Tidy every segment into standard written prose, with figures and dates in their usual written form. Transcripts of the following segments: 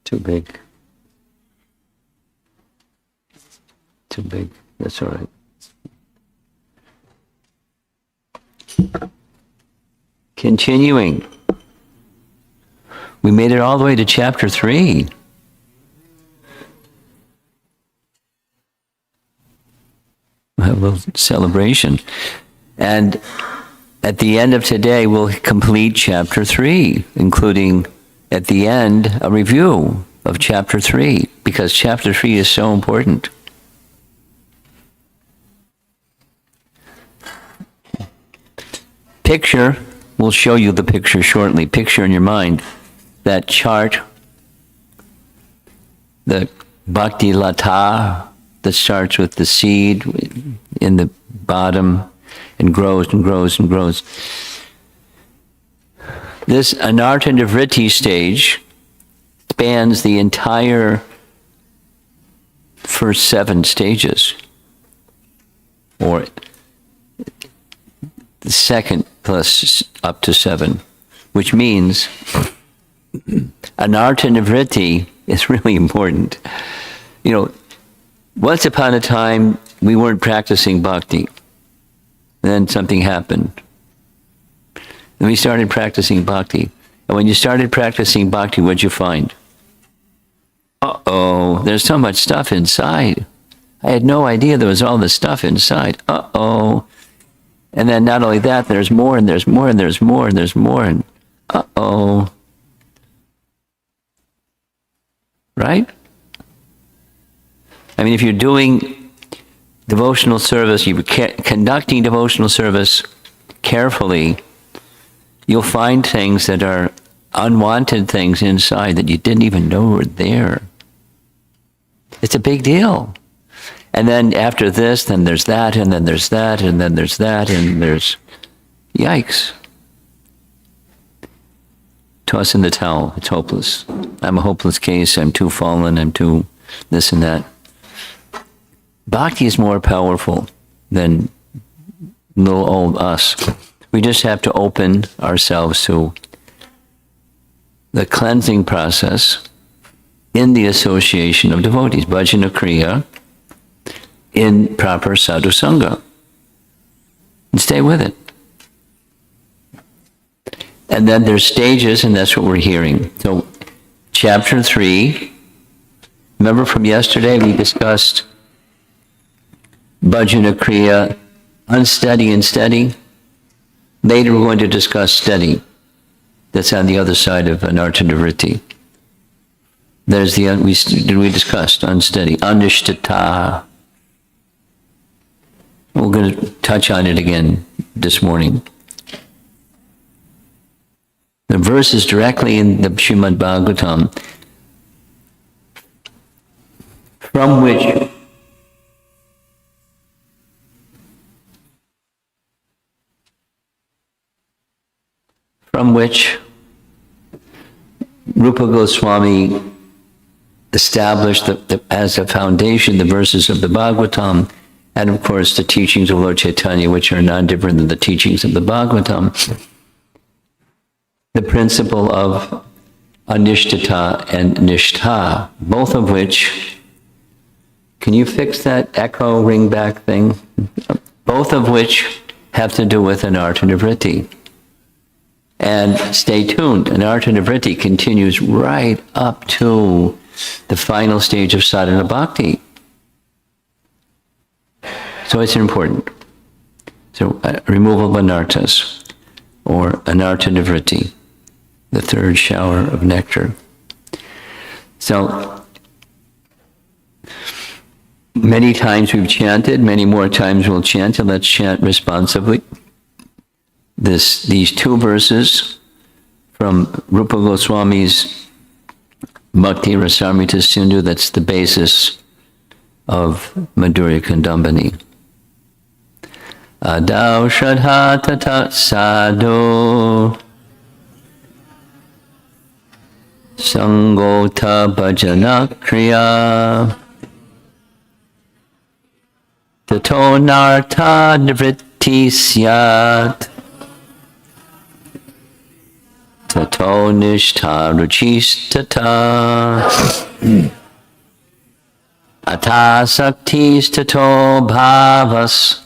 Too big. Too big. That's all right. Continuing. We made it all the way to chapter 3. We'll have a little celebration. And at the end of today, we'll complete chapter 3, including at the end a review of chapter 3, because chapter 3 is so important. Picture, we'll show you the picture shortly. Picture in your mind that chart, the bhakti lata that starts with the seed in the bottom and grows and grows and grows. This anartha nivritti stage spans the entire first 7 stages, or the second plus up to 7, which means anartha nivritti is really important. You know, once upon a time, we weren't practicing bhakti. Then something happened. And we started practicing bhakti. And when you started practicing bhakti, what'd you find? Uh-oh, there's so much stuff inside. I had no idea there was all this stuff inside. Uh-oh. And then not only that, there's more and there's more and there's more and there's more and uh-oh. Right? I mean, if you're doing devotional service, you're conducting devotional service carefully, you'll find things that are unwanted things inside that you didn't even know were there. It's a big deal. And then after this, then there's that, and then there's that, and then there's that, and there's... Yikes. Toss in the towel. It's hopeless. I'm a hopeless case. I'm too fallen. I'm too this and that. Bhakti is more powerful than little old us. We just have to open ourselves to the cleansing process in the association of devotees, bhajana kriya, in proper sadhu sangha. And stay with it. And then there's stages, and that's what we're hearing. So, chapter 3, remember from yesterday we discussed bhajana kriya, unsteady and steady. Later we're going to discuss steady. That's on the other side of anartha nivritti. There's the, we discussed unsteady, anishtata. We're going to touch on it again this morning. The verse is directly in the Srimad Bhagavatam, from which Rupa Goswami established as a foundation the verses of the Bhagavatam, and of course the teachings of Lord Chaitanya, which are not different than the teachings of the Bhagavatam. The principle of anishtata and nishtha, both of which, can you fix that echo ring back thing? Both of which have to do with anartha nivritti. And stay tuned, anartha nivritti continues right up to the final stage of sadhana bhakti. So it's important. So removal of anarthas, or anartha nivritti, the third shower of nectar. So many times we've chanted, many more times we'll chant, and let's chant responsively. These 2 verses from Rupa Goswami's Bhakti Rasamrita Sindhu, that's the basis of Madhurya Kadambini. Adau shraddha tata sadhu sangota bhajana kriya tato nartha nivritti syat tato nishtha ruchistata atasaktis tato bhavas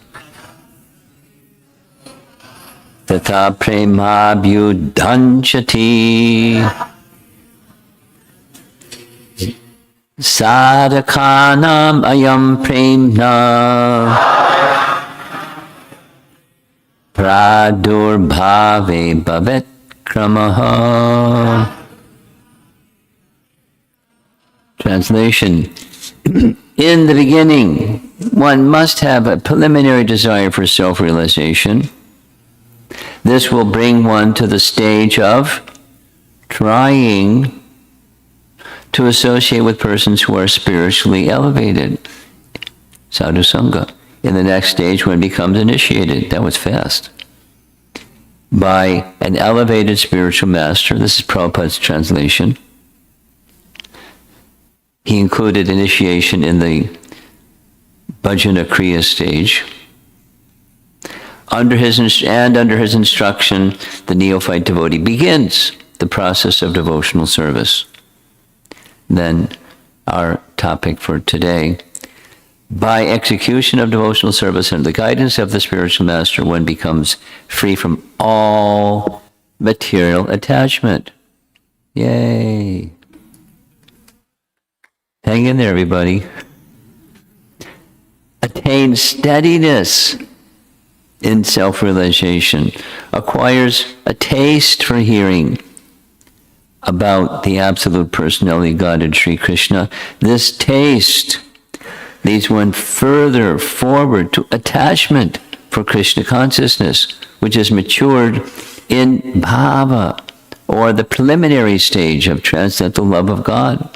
tata premabhyudhanchati sadhakanam ayam premna pradurbhave bhavet kramaha. Translation. In the beginning, one must have a preliminary desire for self-realization. This will bring one to the stage of trying to associate with persons who are spiritually elevated. Sadhu Sangha. In the next stage, one becomes initiated. That was fast. By an elevated spiritual master. This is Prabhupada's translation. He included initiation in the Bhajana Kriya stage. Under his instruction, the neophyte devotee begins the process of devotional service. Then our topic for today. By execution of devotional service and the guidance of the spiritual master, one becomes free from all material attachment. Yay! Hang in there, everybody. Attain steadiness in self-realization, acquires a taste for hearing about the absolute personality of God and Sri Krishna. This taste leads one further forward to attachment for Krishna consciousness, which is matured in bhava, or the preliminary stage of transcendental love of God.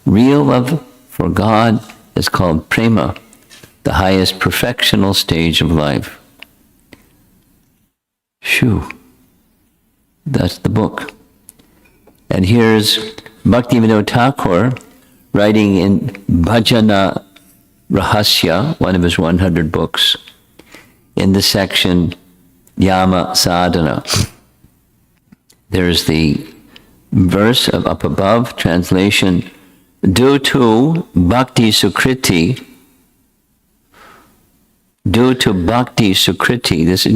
Real love for God is called prema, the highest perfectional stage of life. Shoo. That's the book. And here's Bhaktivinoda Thakur writing in Bhajana Rahasya, one of his 100 books, in the section Yama Sadhana. There's the verse up above, translation, due to bhakti sukriti, this is,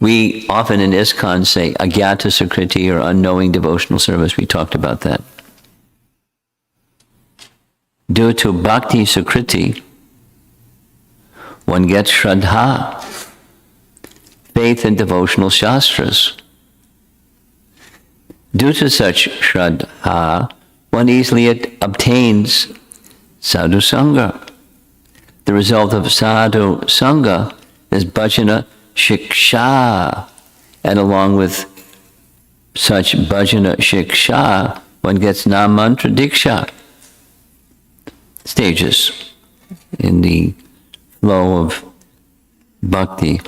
we often in ISKCON say agyata sukriti, or unknowing devotional service. We talked about that. Due to bhakti sukriti, one gets shraddha, faith in devotional shastras. Due to such shraddha, one easily obtains sadhu sangha. The result of sadhu sangha is bhajana shiksha, and along with such bhajana shiksha, one gets nam mantra diksha. Stages in the flow of bhakti.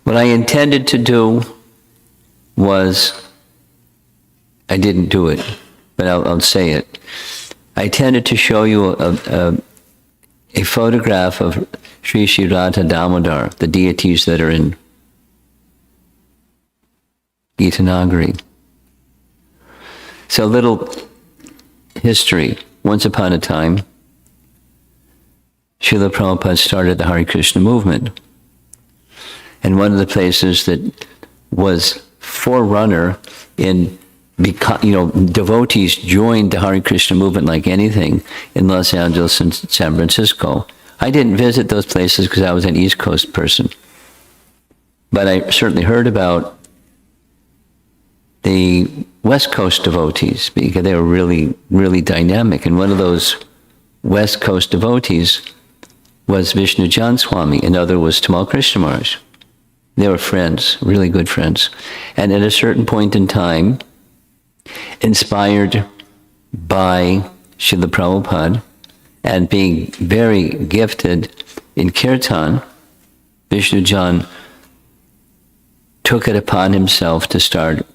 What I intended to do was, I didn't do it, but I'll say it. I intended to show you a photograph of Sri Sri Radha Damodar, the deities that are in Gitanagari. So, little history. Once upon a time, Srila Prabhupada started the Hare Krishna movement. And one of the places that was forerunner in, devotees joined the Hare Krishna movement like anything in Los Angeles and San Francisco. I didn't visit those places because I was an East Coast person. But I certainly heard about the West Coast devotees, because they were really, really dynamic. And one of those West Coast devotees was Vishnu Jan Swami, another was Tamal Krishna Maharaj. They were friends, really good friends. And at a certain point in time, inspired by Srila Prabhupada and being very gifted in kirtan, Vishnu Jan took it upon himself to start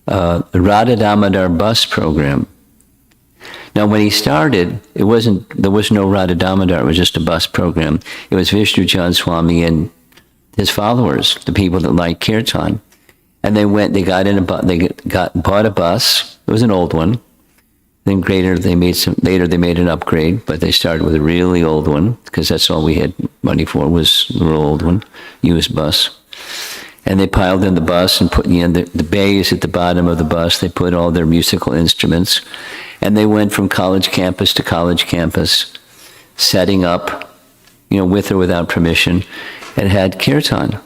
the Radha Damodar bus program Now, when he started, there was no Radha Damodar. It was just a bus program. It was Vishnu Jan Swami and his followers, the people that liked kirtan. And they bought a bus. It was an old one. Then later they made an upgrade, but they started with a really old one, because that's all we had money for, was the real old one, used bus. And they piled in the bus and put the bays at the bottom of the bus. They put all their musical instruments. And they went from college campus to college campus, setting up, with or without permission, and had kirtan.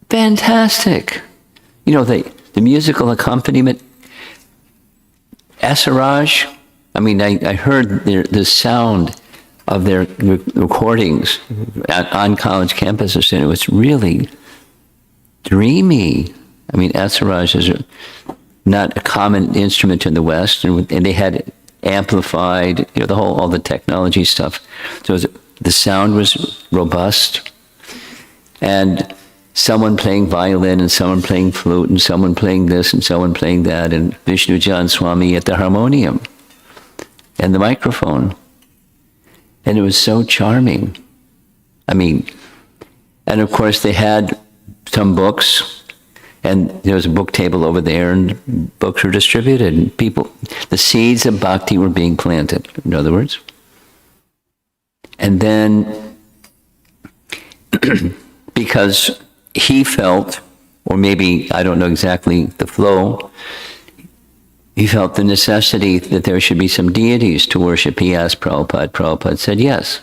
Fantastic. The musical accompaniment, Asaraj, I heard the sound of their recordings on college campuses, and it was really dreamy. Asaraj is not a common instrument in the West, and they had it amplified, all the technology stuff. So the sound was robust, and someone playing violin, and someone playing flute, and someone playing this, and someone playing that, and Vishnu Jan Swami at the harmonium and the microphone. And it was so charming. And of course they had some books, and there was a book table over there, and books were distributed, and the seeds of bhakti were being planted, in other words. And then, because he felt, or maybe, I don't know exactly the flow, he felt the necessity that there should be some deities to worship. He asked Prabhupada. Prabhupada said yes.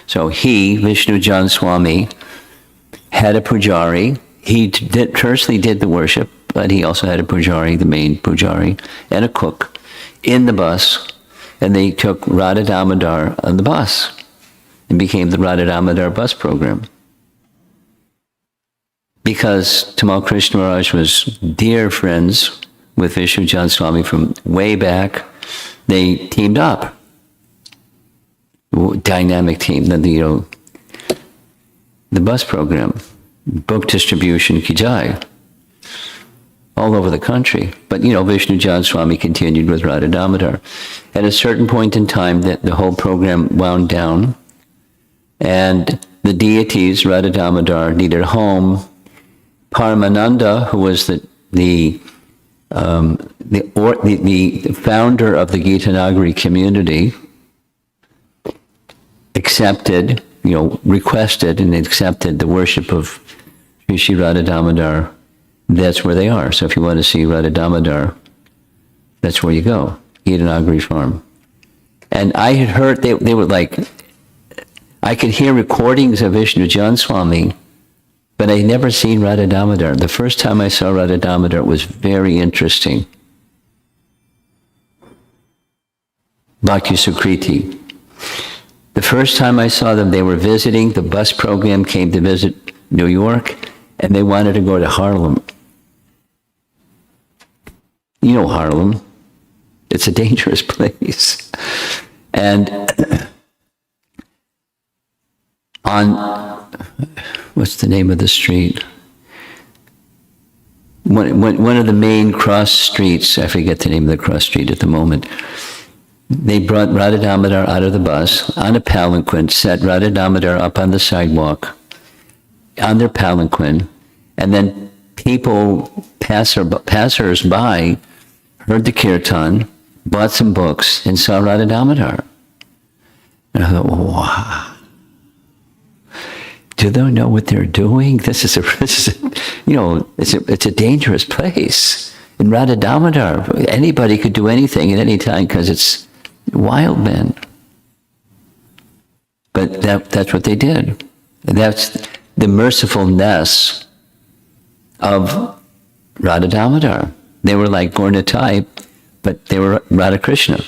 So he, Vishnu Jan Swami, had a pujari. He personally did the worship, but he also had a pujari, the main pujari, and a cook in the bus. And they took Radha Damodar on the bus and became the Radha Damodar bus program. Because Tamal Krishna Maharaj was dear friends with Vishnu Jan Swami from way back, they teamed up. Dynamic team. Then the bus program, book distribution, Kijai, all over the country. But Vishnu Jan Swami continued with Radha Damodar. At a certain point in time, that the whole program wound down, and the deities, Radha Damodar, needed a home. Paramananda, who was the founder of the Gita Nagari community, accepted, requested and accepted the worship of Sri Radha Damodar. That's where they are. So if you want to see Radha Damodar, that's where you go, Gita Nagari farm. And I had heard, they were like, I could hear recordings of Vishnu Jan Swami, but I never seen Radha Damodar. The first time I saw Radha Damodar was very interesting. Bhakti Sukriti. The first time I saw them, they were visiting. The bus program came to visit New York, and they wanted to go to Harlem. You know Harlem. It's a dangerous place. And on, what's the name of the street? One of the main cross streets, I forget the name of the cross street at the moment, they brought Radha Damodar out of the bus on a palanquin, set Radha Damodar up on the sidewalk on their palanquin, and then people, passers-by, heard the kirtan, bought some books, and saw Radha Damodar. And I thought, wow. Do they know what they're doing? It's a dangerous place. In Radha Damodar, anybody could do anything at any time because it's wild men. But that's what they did. And that's the mercifulness of Radha Damodar. They were like Gaura type, but they were Radha Krishna.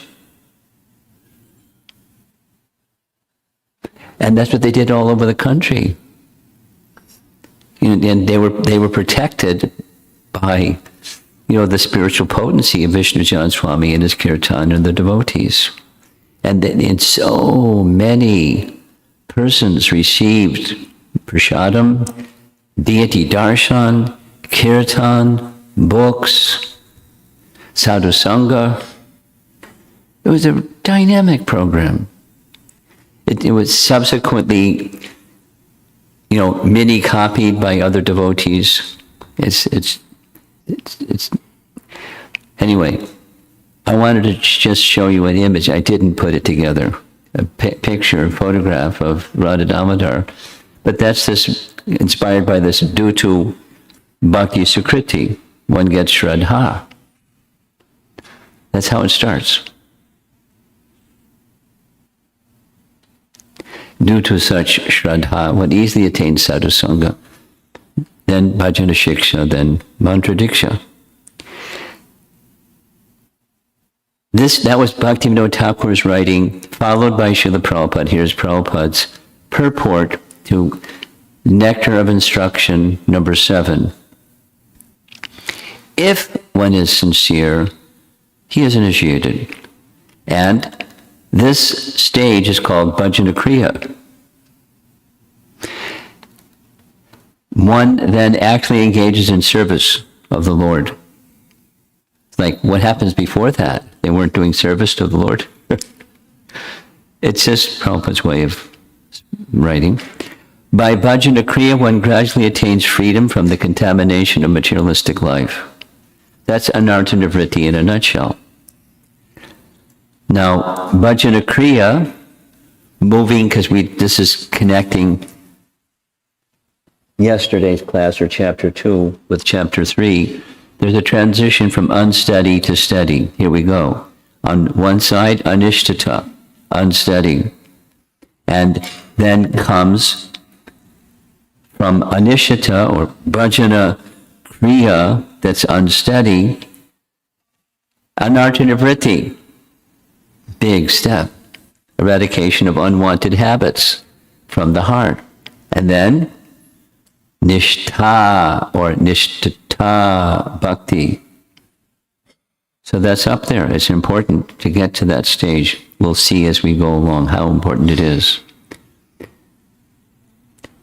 And that's what they did all over the country. And they were protected by, the spiritual potency of Vishnu Jan Swami and his kirtan and the devotees. And so many persons received prashadam, deity darshan, kirtan, books. Sadhu Sangha. It was a dynamic program. It was subsequently, mini copied by other devotees. It's anyway. I wanted to just show you an image. I didn't put it together. A photograph of Radha Damodar. But that's this, inspired by this, due to bhakti sukriti, one gets shraddha. That's how it starts. Due to such shraddha, one easily attains sadhu sangha, then bhajana shiksha, then mantra diksha. That was Bhaktivinoda Thakur's writing, followed by Srila Prabhupada. Here's Prabhupada's purport to Nectar of Instruction, number 7. If one is sincere, he is initiated. And this stage is called Bhajana Kriya. One then actually engages in service of the Lord. Like, what happens before that? They weren't doing service to the Lord. It's just Prabhupada's way of writing. By Bhajana Kriya, one gradually attains freedom from the contamination of materialistic life. That's anartha nivritti in a nutshell. Now, Bhajana Kriya, moving, because this is connecting yesterday's class, or chapter 2, with chapter 3. There's a transition from unsteady to steady. Here we go. On one side, anishtata, unsteady. And then comes from anishtata, or bhajana kriya, that's unsteady, anartha nivritti, big step, eradication of unwanted habits from the heart. And then nishtha, or nishtata bhakti. So that's up there. It's important to get to that stage. We'll see as we go along how important it is.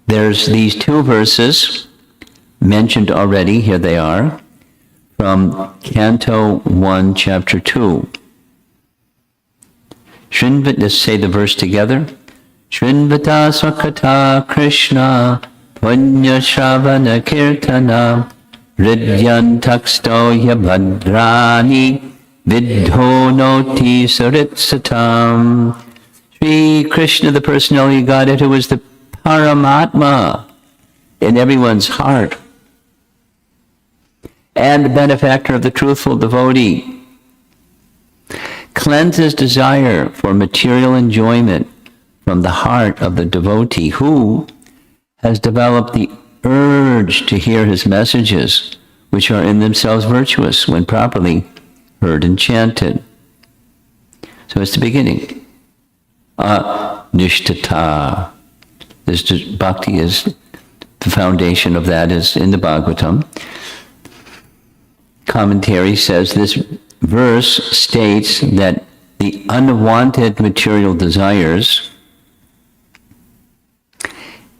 There's these 2 verses mentioned already. Here they are, from Canto 1, Chapter 2. Let's say the verse together. Shrinvata Swakata Krishna Punya Shravana Kirtana Ridyan Takstoya Bhadrani Vidhonoti Saritsatam. Sri Krishna, the personality of Godhead, who is the Paramatma in everyone's heart, and the benefactor of the truthful devotee, cleanses desire for material enjoyment from the heart of the devotee who has developed the urge to hear his messages, which are in themselves virtuous when properly heard and chanted. So it's the beginning. Nishtata. Bhakti is the foundation of that, is in the Bhagavatam. Commentary says this verse states that the unwanted material desires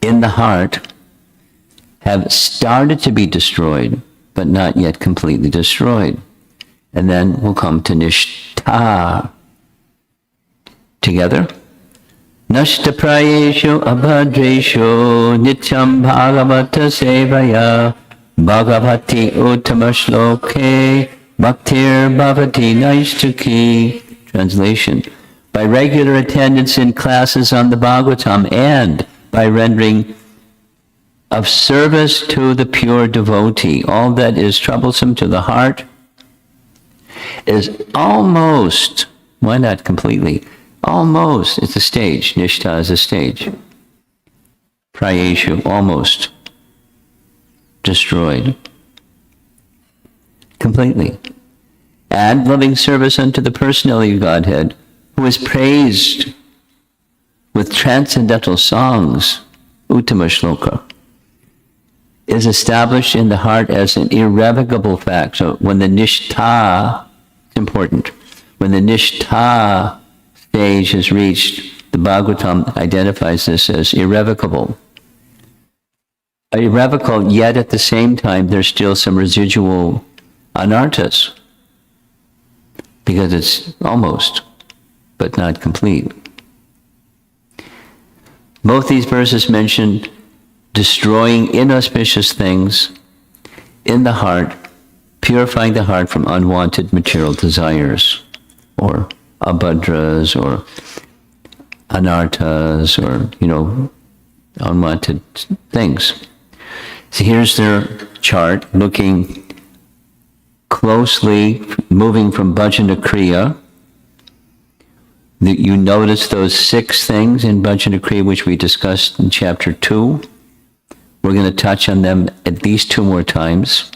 in the heart have started to be destroyed, but not yet completely destroyed. And then we'll come to nishtha. Together. Nashta prayeshu abhadreshu nityam bhagavata sevaya bhagavati uttama bhaktir bhavati naishtuki. Translation. By regular attendance in classes on the Bhagavatam and by rendering of service to the pure devotee, all that is troublesome to the heart is almost, why not completely, almost, it's a stage. Nishtha is a stage. Prayeshu, almost destroyed completely. And loving service unto the personality of Godhead, who is praised with transcendental songs, Uttama Shloka, is established in the heart as an irrevocable fact. So when the nishtha, it's important, when the nishtha stage is reached, the Bhagavatam identifies this as irrevocable. Irrevocable, yet at the same time there's still some residual anarthas. because it's almost, but not complete. Both these verses mention destroying inauspicious things in the heart, purifying the heart from unwanted material desires, or abhadras, or anarthas, or, unwanted things. So here's their chart, looking closely, moving from bhajana kriya. You notice those 6 things in bhajana kriya, which we discussed in chapter 2. We're going to touch on them at least 2 more times.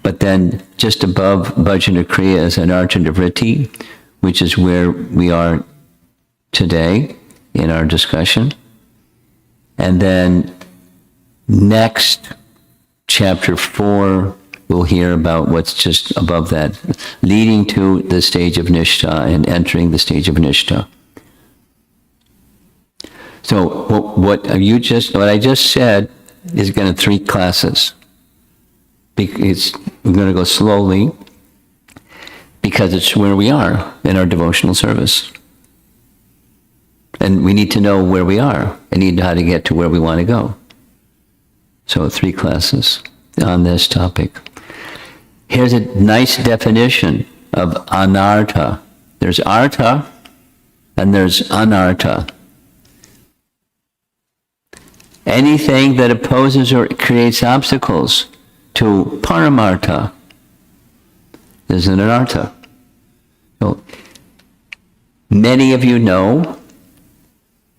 But then just above bhajana kriya is anartha vritti, which is where we are today in our discussion. And then next, chapter 4, we'll hear about what's just above that, leading to the stage of nishtha and entering the stage of nishtha. So what I just said is going to 3 classes. We're going to go slowly because it's where we are in our devotional service. And we need to know where we are and need how to get to where we want to go. So 3 classes on this topic. Here's a nice definition of anartha. There's artha and there's anartha. Anything that opposes or creates obstacles to paramartha is an anartha. So, many of you know,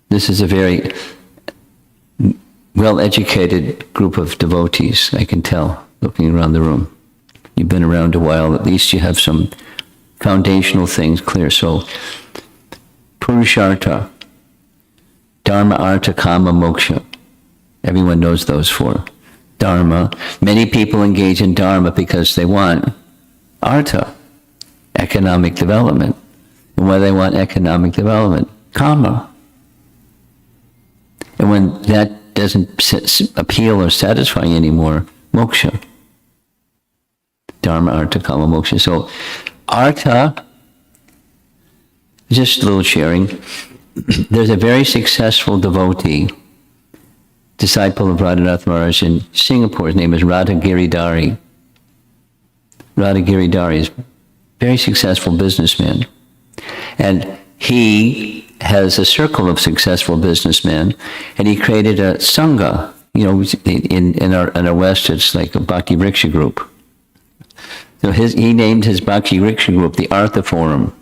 this is a very well-educated group of devotees, I can tell, looking around the room. You've been around a while, at least you have some foundational things clear. So, Purushartha, Dharma, Artha, Kama, Moksha. Everyone knows those 4. Dharma. Many people engage in Dharma because they want Artha, economic development. And why they want economic development? Kama. And when that doesn't appeal or satisfy anymore, Moksha. Dharma, Artha, Kama, Moksha. So, Artha, just a little sharing. There's a very successful devotee, disciple of Radhanath Maharaj in Singapore. His name is Radha Giridhari. Radha Giridhari is a very successful businessman. And he has a circle of successful businessmen, and he created a sangha. In our West, it's like a bhakti rickshaw group. So he named his bhakti rickshaw group the Artha Forum.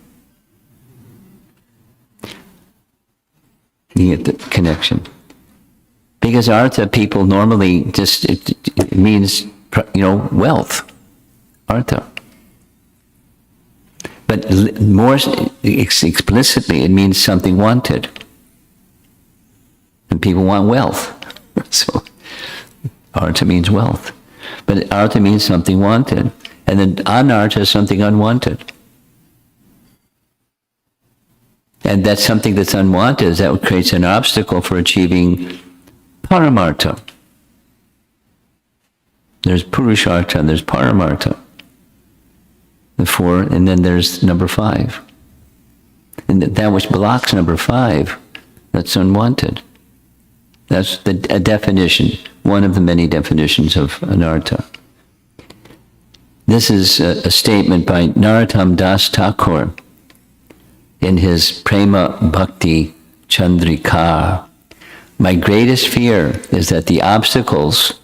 You get the connection. Because Artha, people normally just, it means, wealth. Artha. But more explicitly, it means something wanted. And people want wealth. So, Artha means wealth. But Artha means something wanted. And then anartha is something unwanted. And that's something that's unwanted, that creates an obstacle for achieving paramartha. There's purushartha and there's paramartha. The 4, and then there's number 5. And that which blocks number 5, that's unwanted. That's a definition, one of the many definitions of anartha. This is a statement by Narottam Das Thakur in his Prema Bhakti Chandrika. My greatest fear is that the obstacles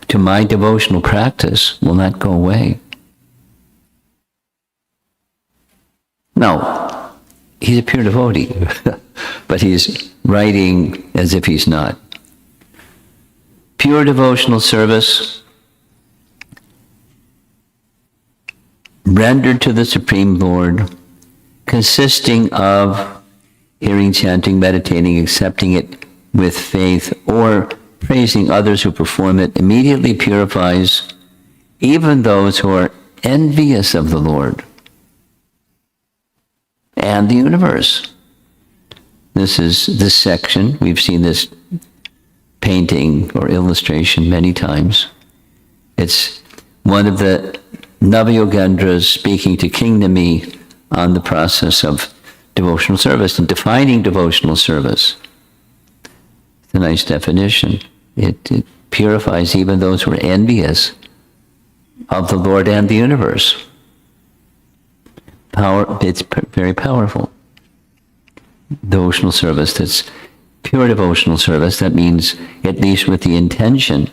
to my devotional practice will not go away. No, he's a pure devotee, but he's writing as if he's not. Pure devotional service rendered to the Supreme Lord, consisting of hearing, chanting, meditating, accepting it with faith, or praising others who perform it, immediately purifies even those who are envious of the Lord and the universe. This is this section. We've seen this painting or illustration many times. It's one of the Navayogendras speaking to King Nami on the process of devotional service and defining devotional service. It's a nice definition. It purifies even those who are envious of the Lord and the universe. It's very powerful. Devotional service, that's pure devotional service. That means at least with the intention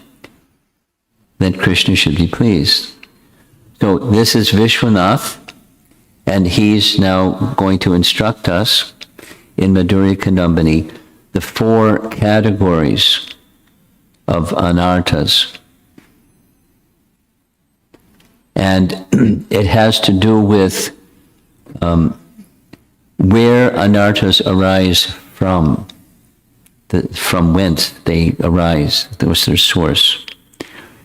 that Krishna should be pleased. So this is Vishwanath, and he's now going to instruct us in Madhurya Kadambini the 4 categories of anarthas. And it has to do with where anarthas arise from whence they arise, what's their source.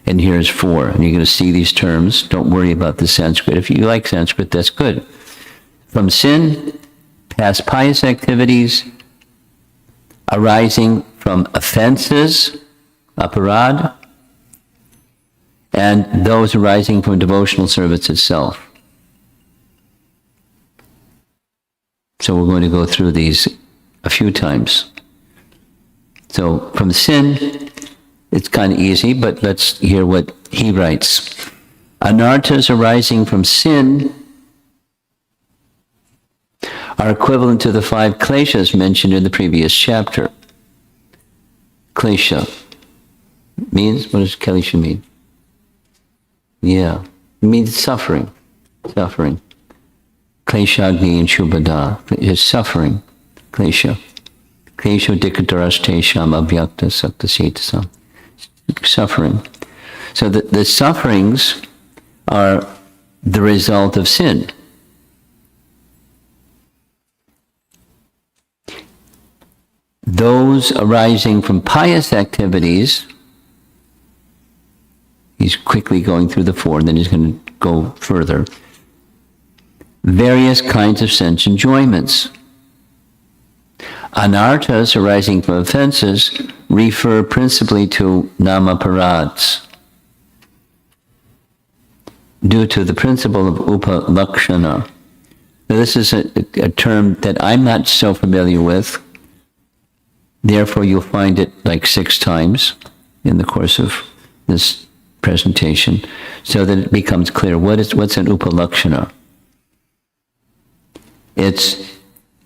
And here's 4. And you're going to see these terms. Don't worry about the Sanskrit. If you like Sanskrit, that's good. From sin, past pious activities, arising from offenses, aparad, and those arising from devotional service itself. So we're going to go through these a few times. So from sin, it's kind of easy, but let's hear what he writes. Anarthas arising from sin are equivalent to the 5 kleshas mentioned in the previous chapter. Klesha means, what does klesha mean? Yeah, it means suffering. Suffering. Kleshagni and Shubhada is suffering. Klesha. Klesha dikatarastesham abhyakta saktasetasam. Suffering. So the sufferings are the result of sin. Those arising from pious activities, he's quickly going through the 4, and then he's going to go further. Various kinds of sense enjoyments. Anarthas arising from offenses refer principally to namaparads, due to the principle of upalakshana. Now, this is a term that I'm not so familiar with. Therefore, you'll find it like 6 times in the course of this presentation, so that it becomes clear what's an upalakshana. It's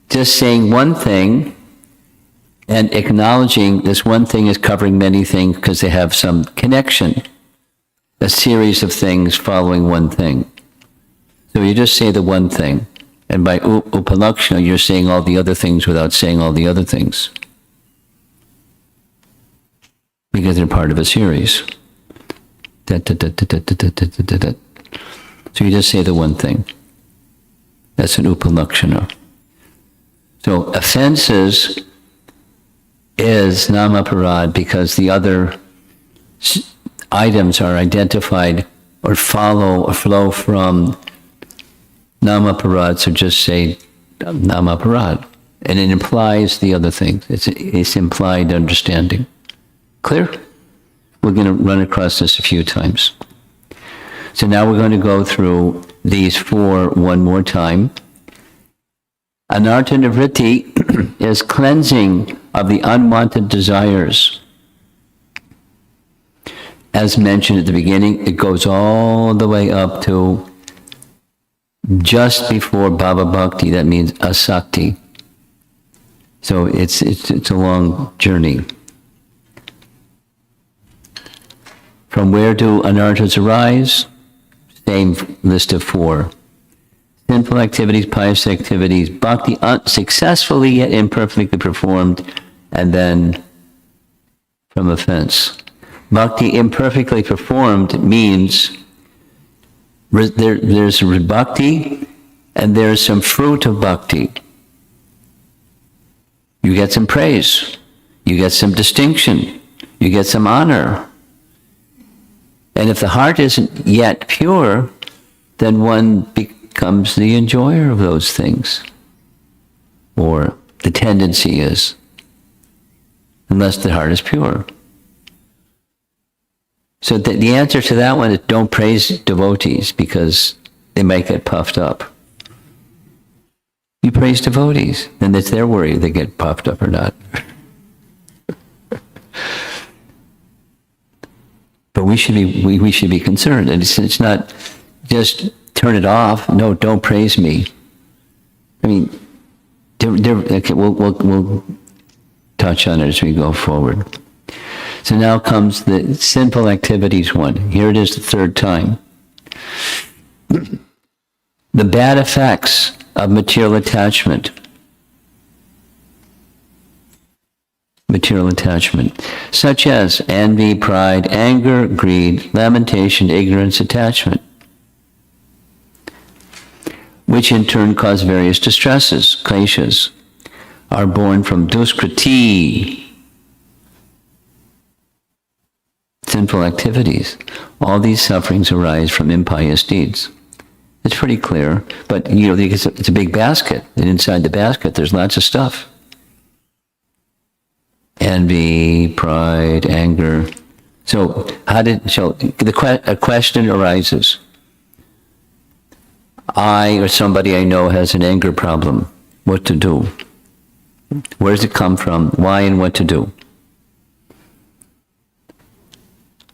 just saying one thing and acknowledging this one thing is covering many things because they have some connection, a series of things following one thing. So you just say the one thing, and by upalakshana, you're saying all the other things without saying all the other things, because they're part of a series. So you just say the one thing. That's an upalakshana. So offenses is namaparad because the other items are identified or follow or flow from namaparad, so just say namaparad. And it implies the other things. It's implied understanding. Clear? We're going to run across this a few times. So now we're going to go through these 4 one more time. Anartha nivritti is cleansing of the unwanted desires. As mentioned at the beginning, it goes all the way up to just before bhava bhakti. That means asakti. So it's a long journey. From where do anarthas arise? Same list of 4. Sinful activities, pious activities, bhakti successfully yet imperfectly performed, and then from offense. Bhakti imperfectly performed means there's bhakti and there's some fruit of bhakti. You get some praise, you get some distinction, you get some honor. And if the heart isn't yet pure, then one becomes the enjoyer of those things. Or the tendency is, unless the heart is pure. So the answer to that one is don't praise devotees because they might get puffed up. You praise devotees, and it's their worry if they get puffed up or not. But we should be concerned, and it's not just turn it off. No, don't praise me. I mean, okay, we'll touch on it as we go forward. So now comes the sinful activities one. Here it is the third time. The bad effects of material attachment. Material attachment, such as envy, pride, anger, greed, lamentation, ignorance, attachment, which in turn cause various distresses, kleshas, are born from duskriti, sinful activities. All these sufferings arise from impious deeds. It's pretty clear, but it's a big basket, and inside the basket there's lots of stuff. Envy, pride, anger. So a question arises. I or somebody I know has an anger problem. What to do? Where does it come from? Why and what to do?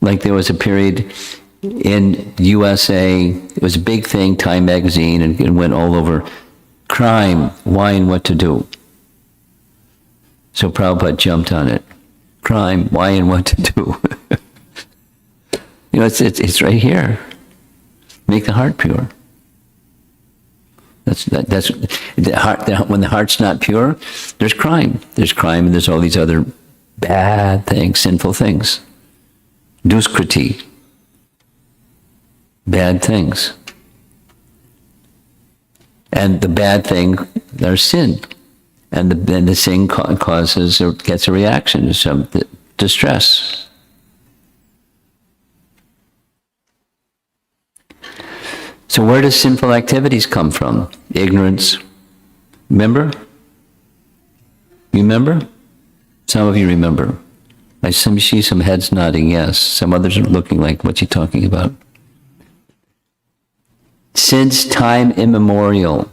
Like there was a period in USA, it was a big thing, Time magazine, and it went all over. Crime, why and what to do? So Prabhupada jumped on it. Crime, why and what to do? It's right here. Make the heart pure. That's the heart. When the heart's not pure, there's crime. There's crime, and there's all these other bad things, sinful things. Duskriti. Bad things. And the bad thing, there's sin. And the sin causes or gets a reaction, some distress. So where does sinful activities come from? Ignorance. Remember? Remember? Some of you remember. I see some heads nodding yes. Some others are looking like, what's he talking about? Since time immemorial,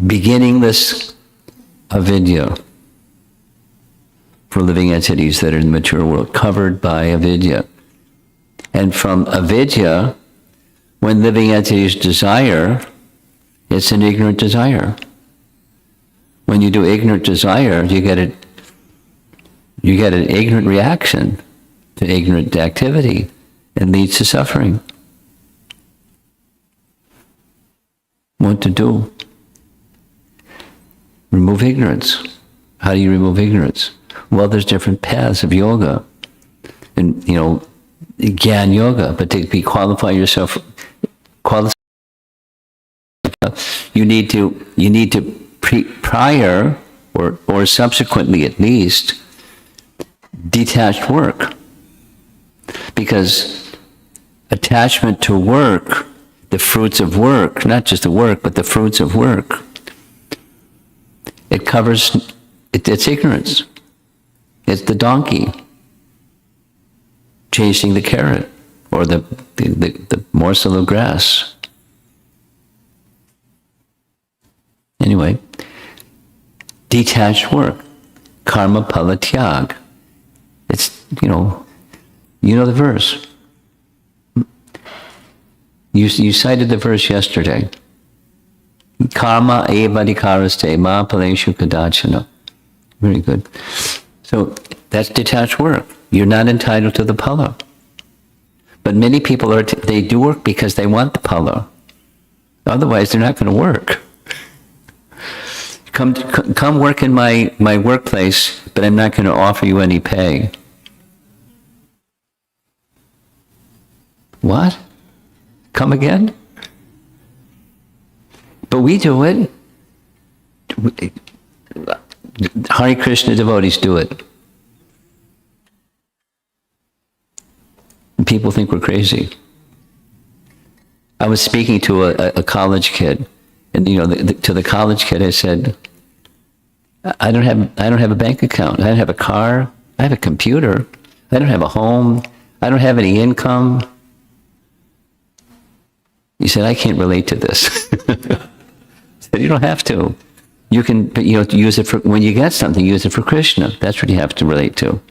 beginningless avidya for living entities that are in the mature world, covered by avidya. And from avidya, when living entities desire, it's an ignorant desire. When you do ignorant desire, you get an ignorant reaction to ignorant activity and leads to suffering. What to do? Remove ignorance. How do you remove ignorance? Well, there's different paths of yoga. And, Gyan yoga, but to qualify yourself, you need to prior or subsequently at least detached work. Because attachment to work, the fruits of work, not just the work, but the fruits of work, it covers, it's ignorance. It's the donkey chasing the carrot or the morsel of grass. Anyway, detached work, karma pala tyag. It's, you know the verse. You cited the verse yesterday. Karma evadikaraste ma paleshu kadachana. Very good. So that's detached work. You're not entitled to the pala. But many people they do work because they want the pala. Otherwise, they're not going to work. Come work in my workplace, but I'm not going to offer you any pay. What? Come again? But we do it. Hare Krishna devotees do it. People think we're crazy. I was speaking to a college kid, and to the college kid I said, I don't have a bank account. I don't have a car. I have a computer. I don't have a home. I don't have any income. He said, I can't relate to this. I said, you don't have to. You can, but you know, use it for, when you get something, use it for Krishna. That's what you have to relate to.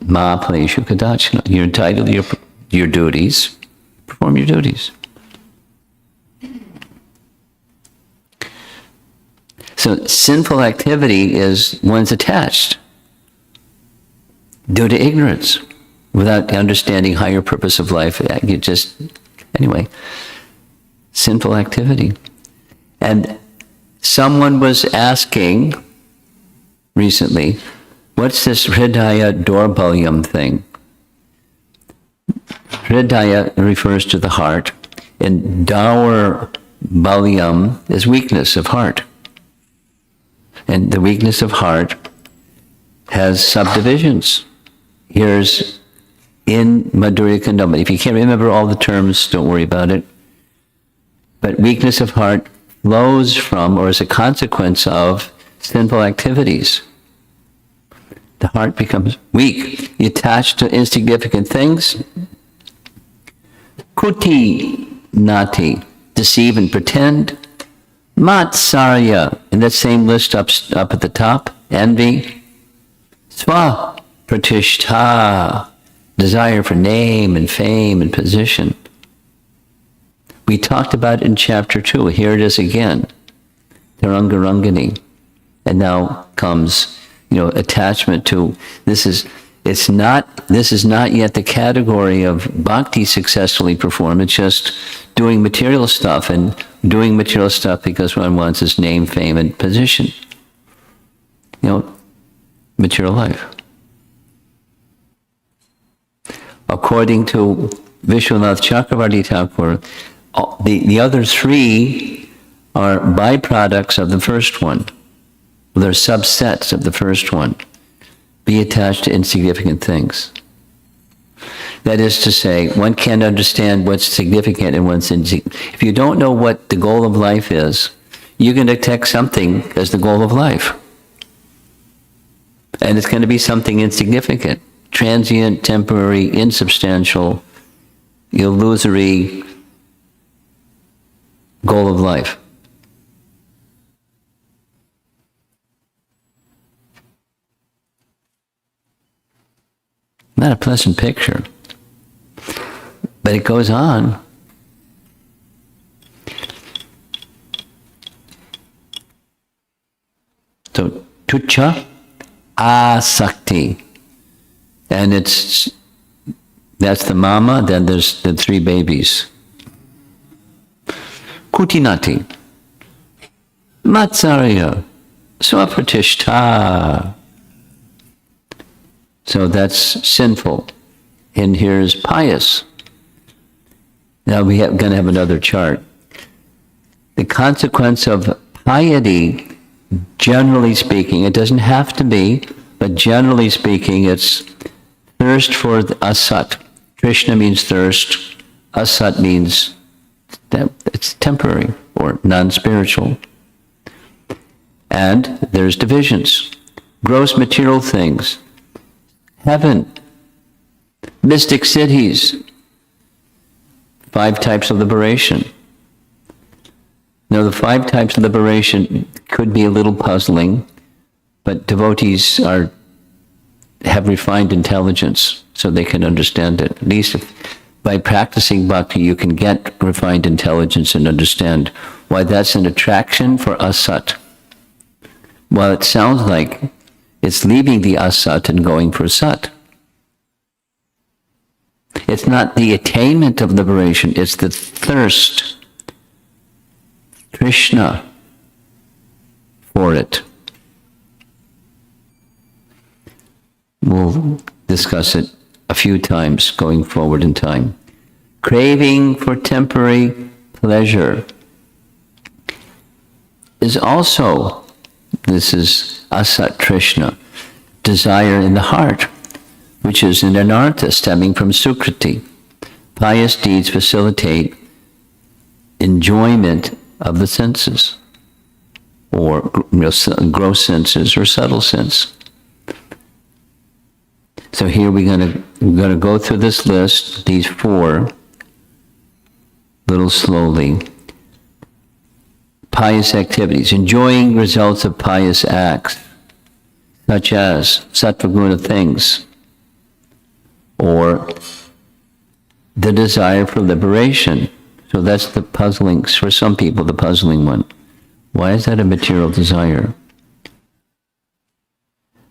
Ma pleshu kadachana. You're entitled to your duties. Perform your duties. So sinful activity is one's attached due to ignorance, without understanding higher purpose of life. You just, anyway, sinful activity. And someone was asking recently, what's this Hridaya Dorbalyam thing? Hridaya refers to the heart, and Daur Balyam is weakness of heart. And the weakness of heart has subdivisions. Here's in Madhurya Kadambini. If you can't remember all the terms, don't worry about it. But weakness of heart flows from, or is a consequence of, sinful activities. The heart becomes weak. You attach to insignificant things. Kuti nati, deceive and pretend. Matsarya, in that same list up at the top, envy. Sva pratishtha, desire for name and fame and position. We talked about it in chapter 2. Here it is again. Tarangarangani. And now comes, attachment to, this is not yet the category of bhakti successfully performed. It's just doing material stuff, and doing material stuff because one wants his name, fame, and position. Material life. According to Vishwanath Chakravarti Thakur, the other three are byproducts of the first one. They're subsets of the first one. Be attached to insignificant things. That is to say, one can't understand what's significant and what's insignificant. If you don't know what the goal of life is, you can detect something as the goal of life. And it's going to be something insignificant, transient, temporary, insubstantial, illusory goal of life. Not a pleasant picture. But it goes on. So, tucha asakti. And that's the mama, then there's the three babies. Kutinati. Matsarya. Swapratishtha. So that's sinful. And here's pious. Now we're going to have another chart. The consequence of piety, generally speaking, it doesn't have to be, but generally speaking, it's thirst for the asat. Krishna means thirst. Asat means that it's temporary or non-spiritual. And there's divisions. Gross material things. Heaven. Mystic cities. 5 types of liberation. Now, the 5 types of liberation could be a little puzzling, but devotees have refined intelligence, so they can understand it. At least by practicing bhakti, you can get refined intelligence and understand why that's an attraction for asat. While it sounds like it's leaving the asat and going for sat. It's not the attainment of liberation, it's the thirst, Krishna, for it. We'll discuss it a few times going forward in time. Craving for temporary pleasure is also, this is asat trishna, desire in the heart, which is an anartha stemming from sukriti. Pious deeds facilitate enjoyment of the senses, or gross senses or subtle sense. So here we're gonna go through this list, these 4, a little slowly. Pious activities, enjoying results of pious acts, such as sattva-guna things, or the desire for liberation. So that's the puzzling, for some people, the puzzling one. Why is that a material desire?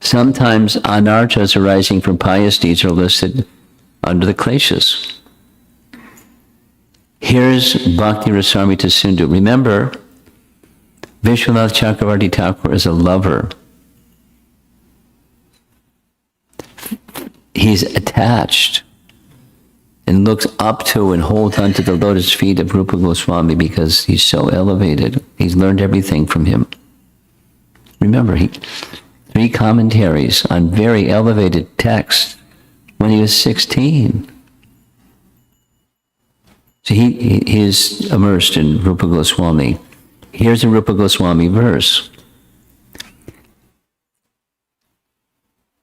Sometimes anarthas arising from pious deeds are listed under the kleshas. Here's Bhakti Rasamrita Sindhu. Remember, Vishwanath Chakravarti Thakur is a lover. He's attached and looks up to and holds onto the lotus feet of Rupa Goswami because he's so elevated. He's learned everything from him. Remember, 3 commentaries on very elevated texts when he was 16. So he is immersed in Rupa Goswami. Here's a Rupa Goswami verse.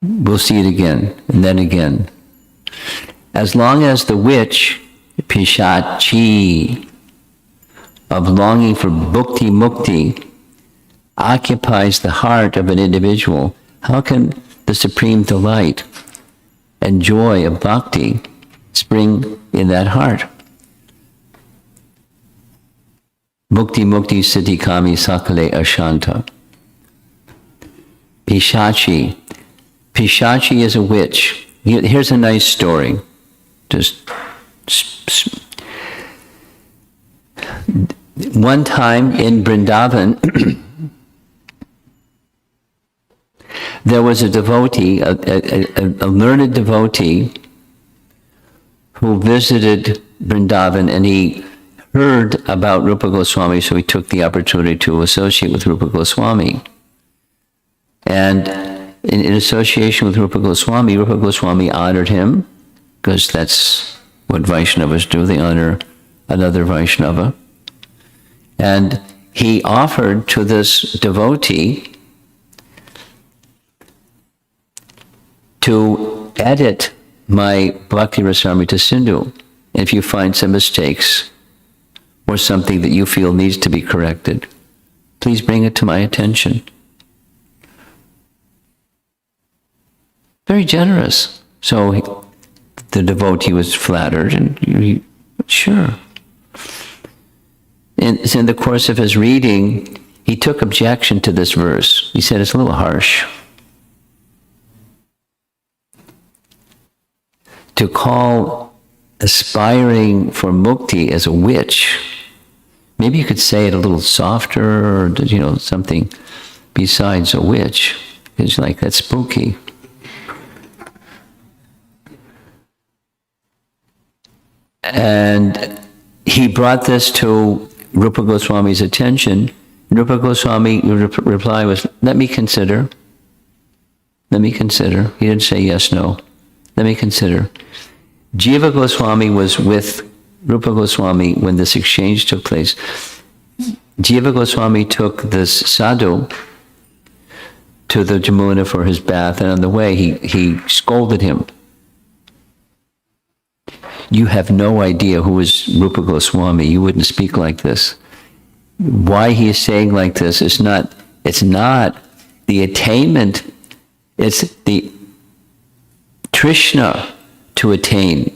We'll see it again, and then again. As long as the witch, Pishachi, of longing for bhakti mukti, occupies the heart of an individual, how can the supreme delight and joy of bhakti spring in that heart? Bhakti mukti siddhi kami sakale ashanta. Pishachi. Pishachi is a witch. Here's a nice story. One time in Vrindavan, there was a devotee, a learned devotee, who visited Vrindavan, and he heard about Rupa Goswami, so he took the opportunity to associate with Rupa Goswami. And in association with Rupa Goswami honored him, because that's what Vaishnavas do, they honor another Vaishnava. And he offered to this devotee to edit my Bhakti Rasamrita Sindhu. If you find some mistakes or something that you feel needs to be corrected, please bring it to my attention. Very generous. So the devotee was flattered, and sure. And in the course of his reading, he took objection to this verse. He said it's a little harsh to call aspiring for mukti as a witch. Maybe you could say it a little softer, or something besides a witch. It's like, that's spooky. And he brought this to Rupa Goswami's attention. Rupa Goswami's reply was, let me consider. Let me consider. He didn't say yes, no. Let me consider. Jiva Goswami was with Rupa Goswami when this exchange took place. Jiva Goswami took this sadhu to the Jamuna for his bath, and on the way he scolded him. You have no idea who is Rupa Goswami. You wouldn't speak like this. Why he is saying like this is not, it's not the attainment, it's the trishna to attain,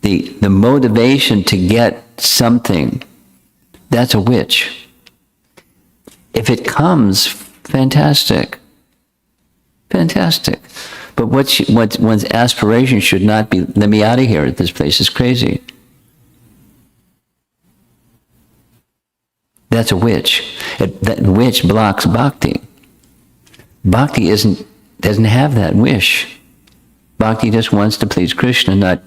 the motivation to get something. That's a witch. If it comes, fantastic. Fantastic. But one's aspiration should not be, let me out of here, this place is crazy. That's a witch. That witch blocks bhakti. Bhakti doesn't have that wish. Bhakti just wants to please Krishna, not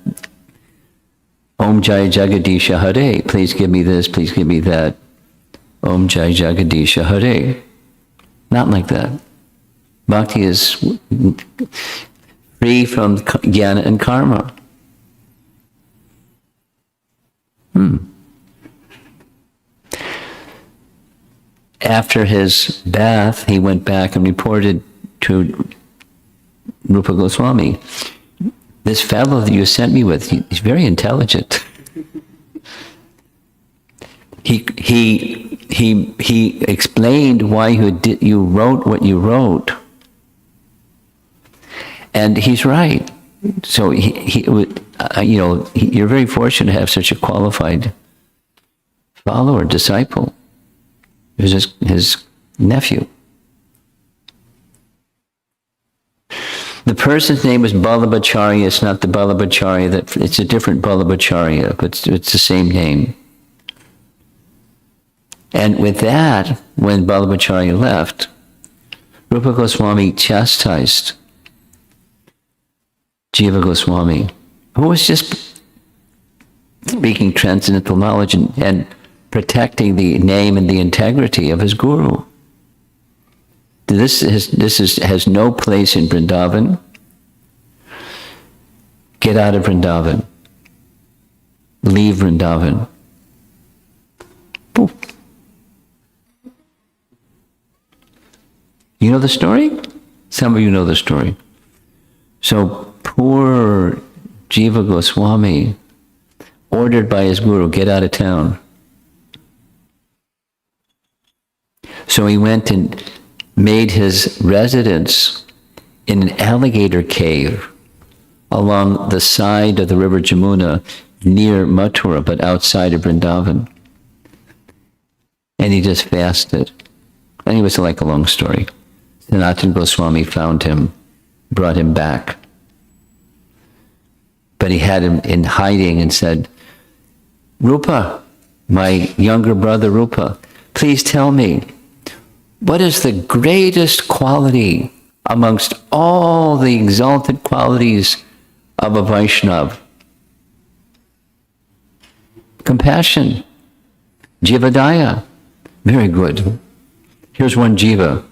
Om Jai Jagadisha Hare, please give me this, please give me that. Om Jai Jagadisha Hare. Not like that. Bhakti is free from jnana and karma. After his bath, he went back and reported to Rupa Goswami, this fellow that you sent me with, he's very intelligent. He explained why you wrote what you wrote. And he's right. So you're very fortunate to have such a qualified follower, disciple. It was his nephew. The person's name was Ballabhacharya. It's not the Ballabhacharya it's a different Ballabhacharya, but it's the same name. And with that, when Ballabhacharya left, Rupa Goswami chastised Jiva Goswami, who was just speaking transcendental knowledge and protecting the name and the integrity of his guru. This has no place in Vrindavan. Get out of Vrindavan. Leave Vrindavan. Poof. You know the story? Some of you know the story. So poor Jiva Goswami, ordered by his guru, get out of town. So he went and made his residence in an alligator cave along the side of the river Jamuna near Mathura, but outside of Vrindavan. And he just fasted. And it was like a long story. Sanatana Goswami found him, brought him back. But he had him in hiding and said, Rupa, my younger brother Rupa, please tell me, what is the greatest quality amongst all the exalted qualities of a Vaishnava? Compassion. Jivadaya. Very good. Here's one jiva.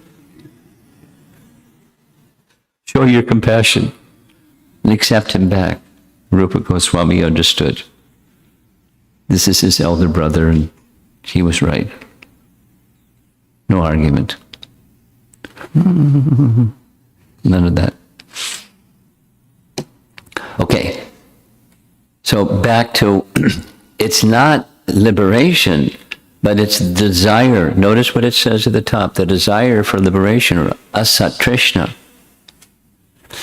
Show your compassion and accept him back. Rupa Goswami understood. This is his elder brother, and he was right. No argument. None of that. Okay. So back to, it's not liberation, but it's desire. Notice what it says at the top, the desire for liberation, or asat trishna.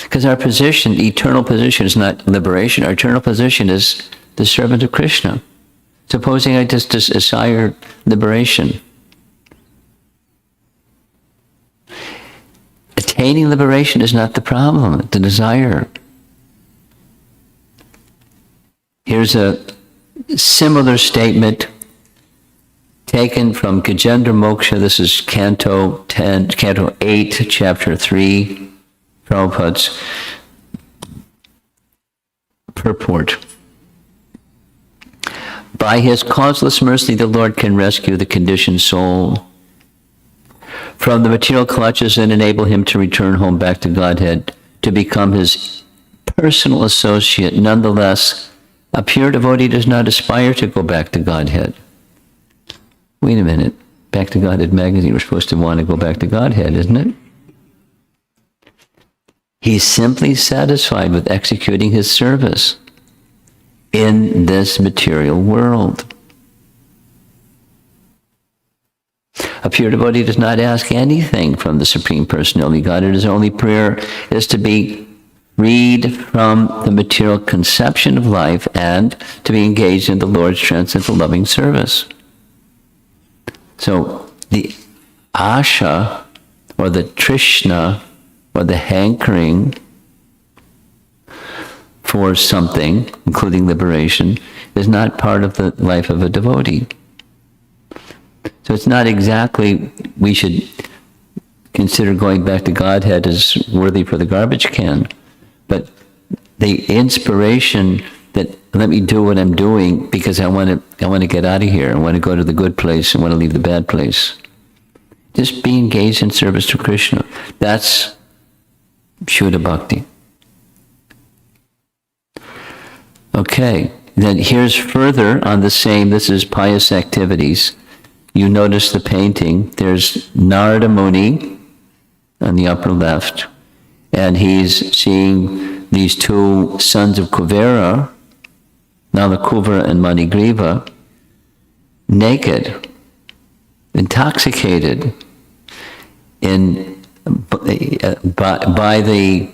Because our position, eternal position, is not liberation. Our eternal position is the servant of Krishna. Supposing I just desire liberation. Attaining liberation is not the problem, the desire. Here's a similar statement taken from Gajendra Moksha. This is Canto 8, Chapter 3, Prabhupada's purport. By his causeless mercy, the Lord can rescue the conditioned soul from the material clutches and enable him to return home back to Godhead, to become his personal associate. Nonetheless, a pure devotee does not aspire to go back to Godhead. Wait a minute. Back to Godhead magazine, we're supposed to want to go back to Godhead, isn't it? He's simply satisfied with executing his service in this material world. A pure devotee does not ask anything from the Supreme Personality of Godhead. His only prayer is to be freed from the material conception of life and to be engaged in the Lord's transcendental loving service. So the asha, or the trishna, or the hankering for something, including liberation, is not part of the life of a devotee. So it's not exactly we should consider going back to Godhead as worthy for the garbage can, but the inspiration that let me do what I'm doing because I want to get out of here. I want to go to the good place. I want to leave the bad place. Just be engaged in service to Krishna. That's Shuddha Bhakti. Okay, then here's further on the same, this is pious activities. You notice the painting. There's Narada Muni on the upper left, and he's seeing these two sons of Kuvera, Nalakuvara and Manigriva, naked, intoxicated by the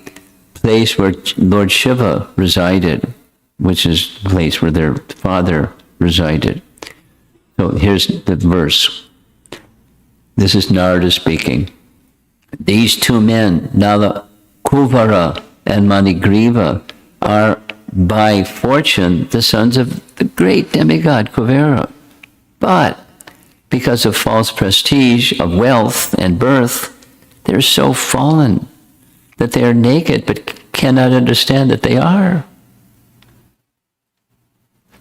place where Lord Shiva resided, which is the place where their father resided. So here's the verse. This is Narada speaking. These two men, Nalakuvara and Manigriva, are by fortune the sons of the great demigod Kuvera. But because of false prestige of wealth and birth, they're so fallen that they are naked but cannot understand that they are.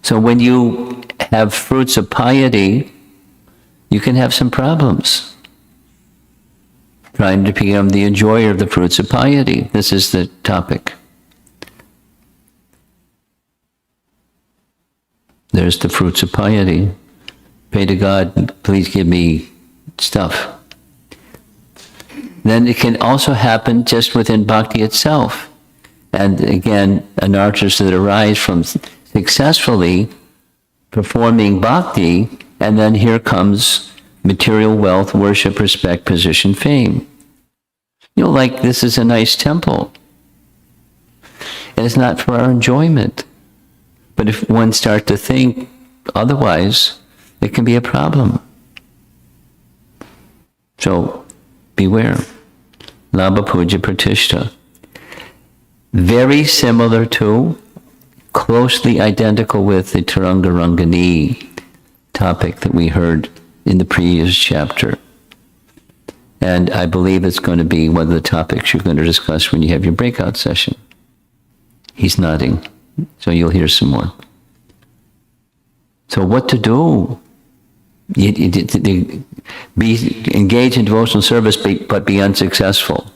So when you have fruits of piety, you can have some problems trying to become the enjoyer of the fruits of piety. This is the topic. There's the fruits of piety. Pray to God, please give me stuff. Then it can also happen just within bhakti itself. And again, anarthas that arise from successfully performing bhakti, and then here comes material wealth, worship, respect, position, fame. You know, like this is a nice temple. And it's not for our enjoyment. But if one starts to think otherwise, it can be a problem. So, beware. Labha puja pratishta. Very similar to, closely identical with the Taranga Rangani topic that we heard in the previous chapter. And I believe it's going to be one of the topics you're going to discuss when you have your breakout session. He's nodding, so you'll hear some more. So what to do? Be engaged in devotional service, but be unsuccessful.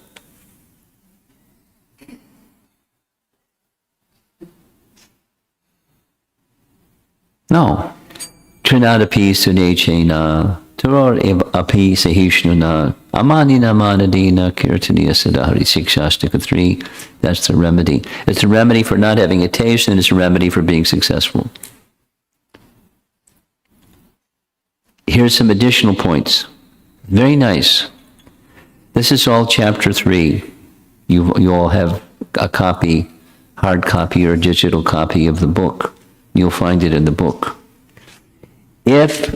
No. Trinadapi sunechena, turor api sahishnuna, amanina manadina kirtaniya sadhari sikshastika 3. That's the remedy. It's a remedy for not having a taste, and it's a remedy for being successful. Here's some additional points. Very nice. This is all chapter 3. You all have a copy, hard copy or digital copy of the book. You'll find it in the book. If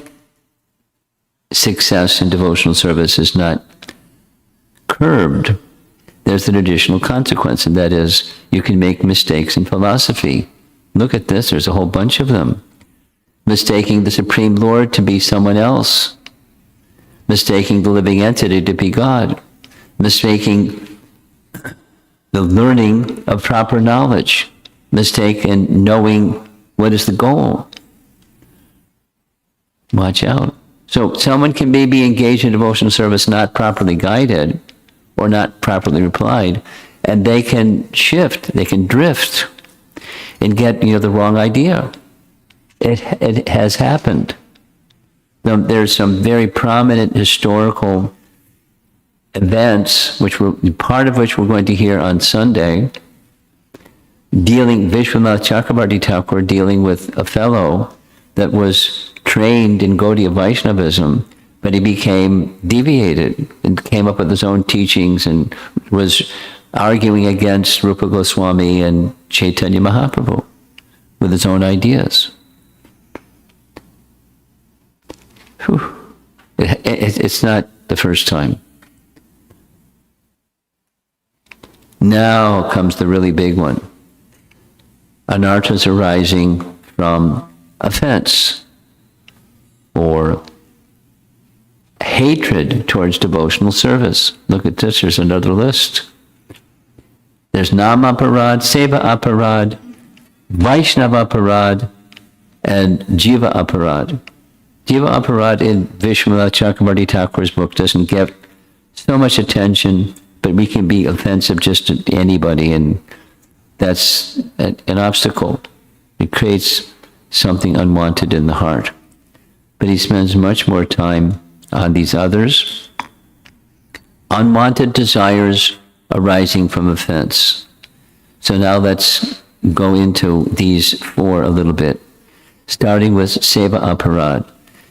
success in devotional service is not curbed, there's an additional consequence, and that is you can make mistakes in philosophy. Look at this, there's a whole bunch of them. Mistaking the Supreme Lord to be someone else. Mistaking the living entity to be God. Mistaking the learning of proper knowledge. Mistaking knowing what is the goal. Watch out. So someone can maybe engage in devotional service not properly guided or not properly replied, and they can shift, they can drift and get the wrong idea. It has happened. There's some very prominent historical events, part of which we're going to hear on Sunday, Vishwanath Chakrabarti Thakur dealing with a fellow that was trained in Gaudiya Vaishnavism, but he became deviated and came up with his own teachings and was arguing against Rupa Goswami and Chaitanya Mahaprabhu with his own ideas. It's not the first time. Now comes the really big one. Anarthas arising from offense or hatred towards devotional service. Look at this, there's another list. There's Nam Aparad, Seva Aparad, Vaishnava Aparad, and Jiva Aparad. Jiva Aparad in Vishwanath Chakrabarti Thakur's book doesn't get so much attention, but we can be offensive just to anybody, and that's an obstacle. It creates something unwanted in the heart. But he spends much more time on these others. Unwanted desires arising from offense. So now let's go into these four a little bit, starting with seva aparad.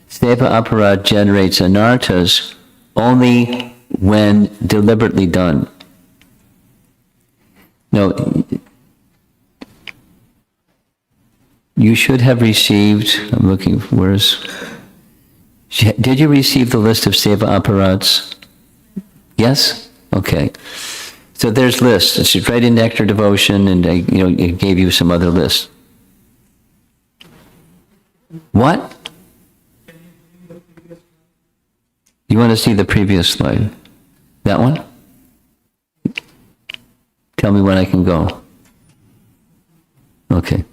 Seva aparad generates anarthas only when deliberately done. No, you should have received, I'm looking for words. Did you receive the list of seva aparads? Yes? Okay. So there's lists. It's right in Nectar Devotion, and it gave you some other lists. What? You want to see the previous slide? That one? Tell me when I can go. Okay.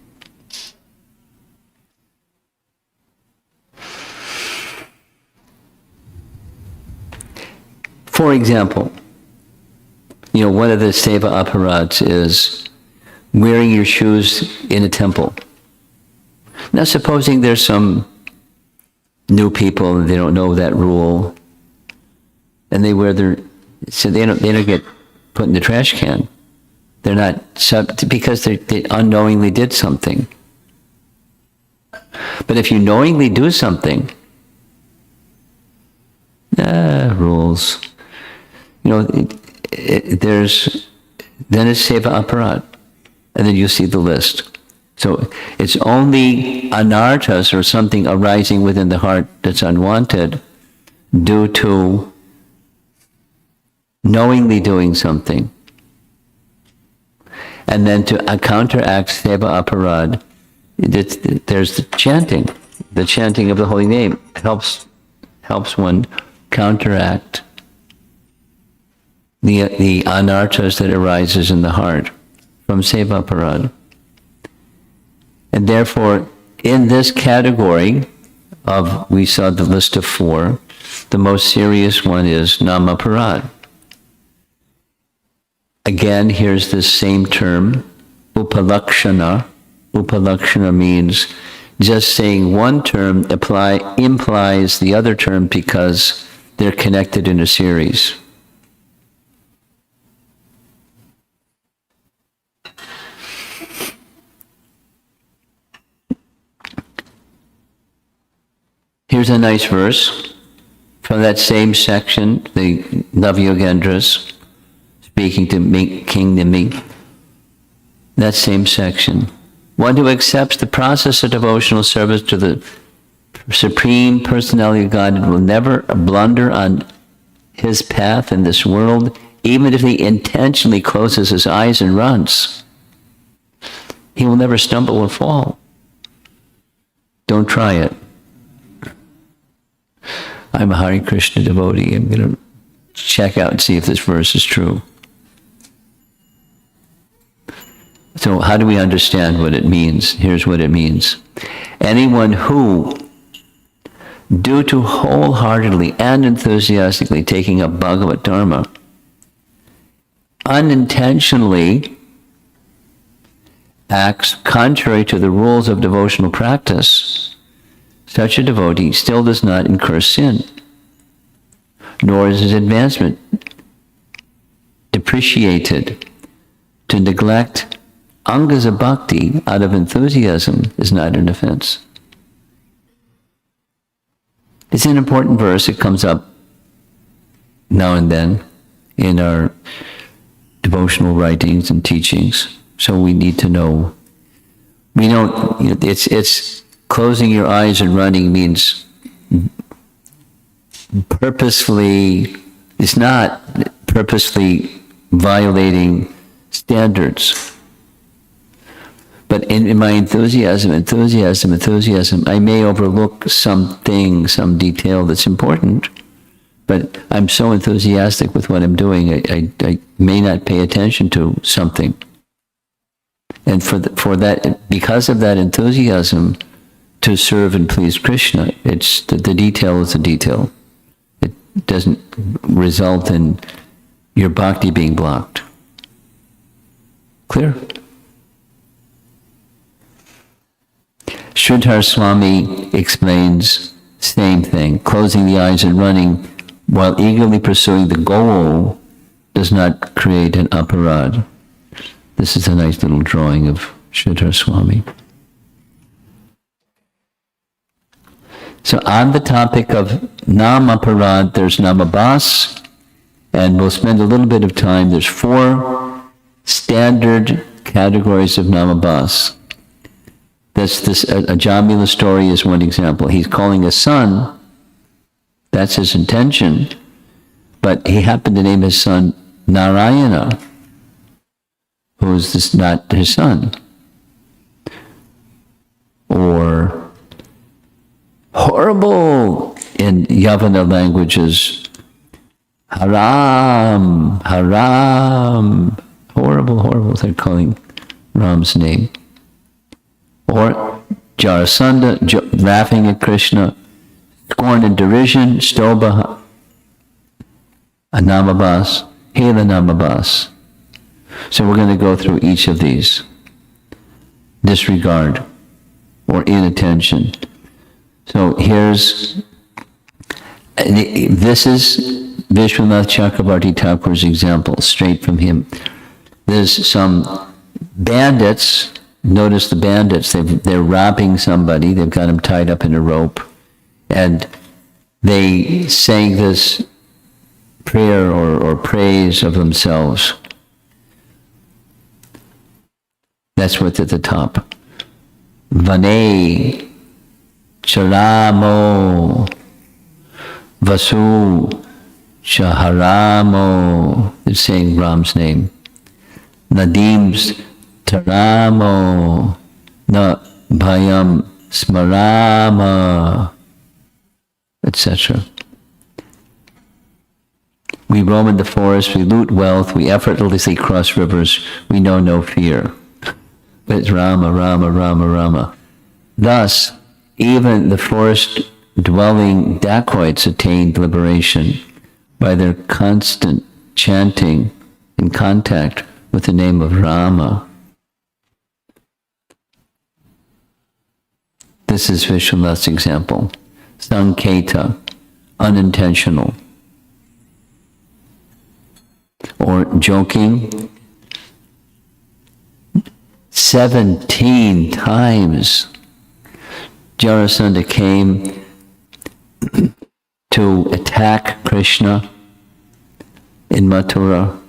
For example, one of the seva aparads is wearing your shoes in a temple. Now, supposing there's some new people and they don't know that rule, and they wear so they don't get put in the trash can. They're not because they unknowingly did something. But if you knowingly do something, rules. Then it's seva aparad, and then you see the list. So it's only anarthas, or something arising within the heart that's unwanted due to knowingly doing something. And then to counteract seva aparad, there's the chanting of the holy name helps one counteract the anarthas that arises in the heart from seva aparad. And therefore, in this category we saw the list of four, the most serious one is nama parad. Again, here's this same term, upalakshana. Upalakshana means just saying one term implies the other term because they're connected in a series. Here's a nice verse from that same section, the Navyogendras, speaking to King Nimi. That same section. One who accepts the process of devotional service to the Supreme Personality of God will never blunder on his path in this world, even if he intentionally closes his eyes and runs. He will never stumble or fall. Don't try it. I'm a Hare Krishna devotee. I'm going to check out and see if this verse is true. So how do we understand what it means? Here's what it means. Anyone who, due to wholeheartedly and enthusiastically taking up Bhagavad Dharma, unintentionally acts contrary to the rules of devotional practice, such a devotee still does not incur sin, nor is his advancement depreciated. To neglect angas of bhakti out of enthusiasm is not an offense. It's an important verse. It comes up now and then in our devotional writings and teachings, so we need to know. We don't, it's closing your eyes and running means purposefully, it's not purposely violating standards. But in my enthusiasm, I may overlook something, some detail that's important, but I'm so enthusiastic with what I'm doing, I may not pay attention to something. And for that, because of that enthusiasm to serve and please Krishna, it's the detail is the detail. It doesn't result in your bhakti being blocked. Clear? Sridhar Swami explains same thing. Closing the eyes and running while eagerly pursuing the goal does not create an aparad. This is a nice little drawing of Sridhar Swami. So on the topic of namaparad, there's namabhas, and we'll spend a little bit of time. There's 4 standard categories of namabhas. That's this, a Jamila story is one example. He's calling a son, that's his intention, but he happened to name his son Narayana, who is this not his son. Or horrible in Yavana languages, haram, haram, horrible, they're calling Ram's name. Or Jarasandha, laughing at Krishna, scorn and derision, Stobha, Anamabhas, Hela Namabhas. So we're going to go through each of these. Disregard or inattention. So this is Vishwanath Chakrabarti Thakur's example, straight from him. There's some bandits. Notice the bandits, they're robbing somebody, they've got him tied up in a rope, and they sang this prayer or praise of themselves. That's what's at the top. Vane Charamo Vasu Shaharamo. They're saying Ram's name. Nadim's Taramo na bhayam smarama, etc. We roam in the forest, we loot wealth, we effortlessly cross rivers, we know no fear. But it's Rama, Rama, Rama, Rama. Thus, even the forest-dwelling dacoits attained liberation by their constant chanting in contact with the name of Rama. This is Vishwanath's example. Sanketa, unintentional. Or joking. 17 times Jarasandha came to attack Krishna in Mathura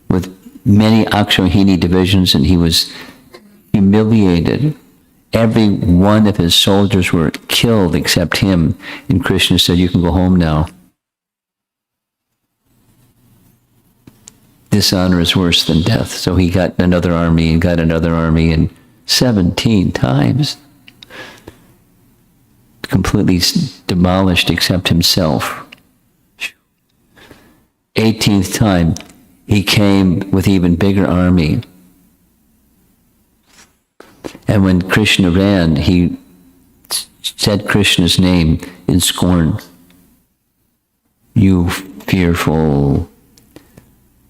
with many Akshohini divisions, and he was humiliated. Every one of his soldiers were killed except him, and Krishna said, "You can go home now." Dishonor is worse than death. So he got another army and got another army, and 17 times completely demolished except himself. 18th time, he came with even bigger army. And when Krishna ran, he said Krishna's name in scorn. "You fearful,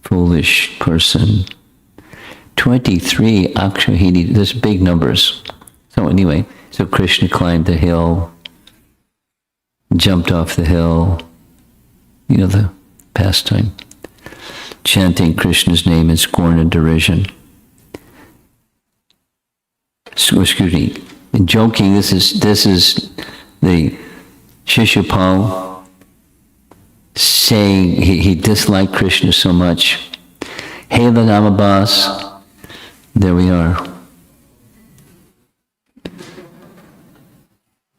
foolish person." 23 Akshohini, there's big numbers. So anyway, so Krishna climbed the hill, jumped off the hill, you know the pastime, chanting Krishna's name in scorn and derision. So, excuse me, in joking, this is the Shishupal saying he disliked Krishna so much. Hela Namabhas, there we are.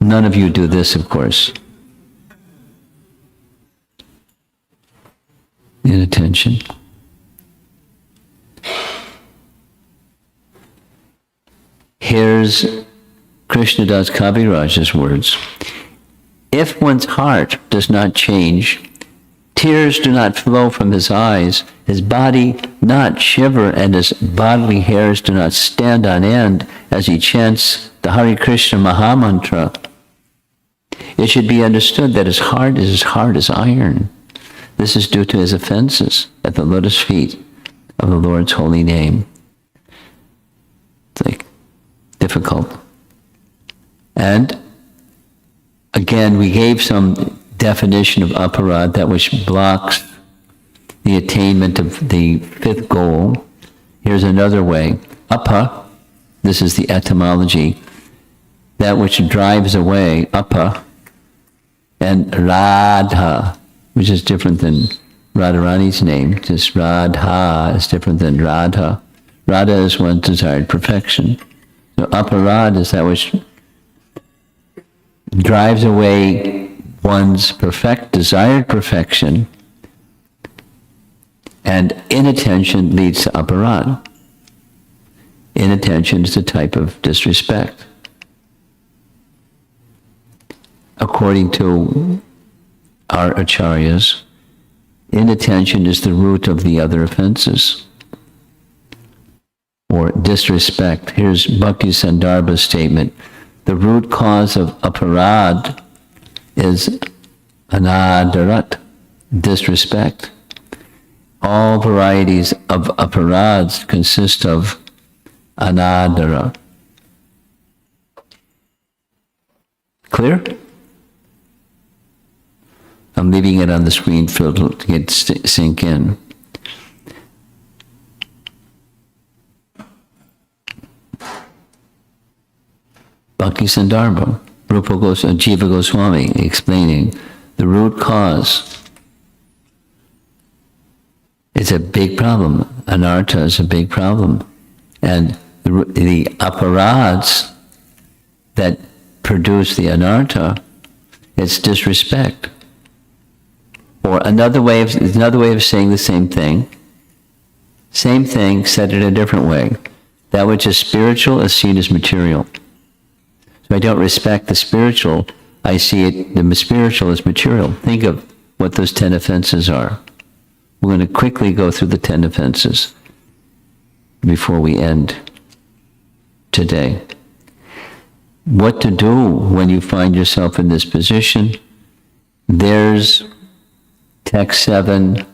None of you do this, of course. Inattention. Here's Krishnadas Kaviraj's words. If one's heart does not change, tears do not flow from his eyes, his body not shiver, and his bodily hairs do not stand on end as he chants the Hare Krishna Mahamantra, it should be understood that his heart is as hard as iron. This is due to his offenses at the lotus feet of the Lord's holy name. It's like difficult. And again, we gave some definition of aparad, that which blocks the attainment of the fifth goal. Here's another way. Apa, this is the etymology, that which drives away, apa, and Radha, which is different than Radharani's name. Just Radha is different than Radha. Radha is one's desired perfection. So aparad is that which drives away one's desired perfection, and inattention leads to aparad. Inattention is a type of disrespect. According to our acharyas, inattention is the root of the other offenses, or disrespect. Here's Bhakti Sandarbha's statement. The root cause of aparad is anadarat, disrespect. All varieties of aparads consist of anadara. Clear? I'm leaving it on the screen for it to sink in. Bhakti Sandarbha, Jiva Goswami explaining the root cause. It's a big problem. Anartha is a big problem. And the aparads that produce the anartha, it's disrespect. Or another way of saying the same thing. Same thing said in a different way. That which is spiritual is seen as material. So I don't respect the spiritual, I see it, the spiritual as material. Think of what those 10 offenses are. We're going to quickly go through the 10 offenses before we end today. What to do when you find yourself in this position? There's text 7,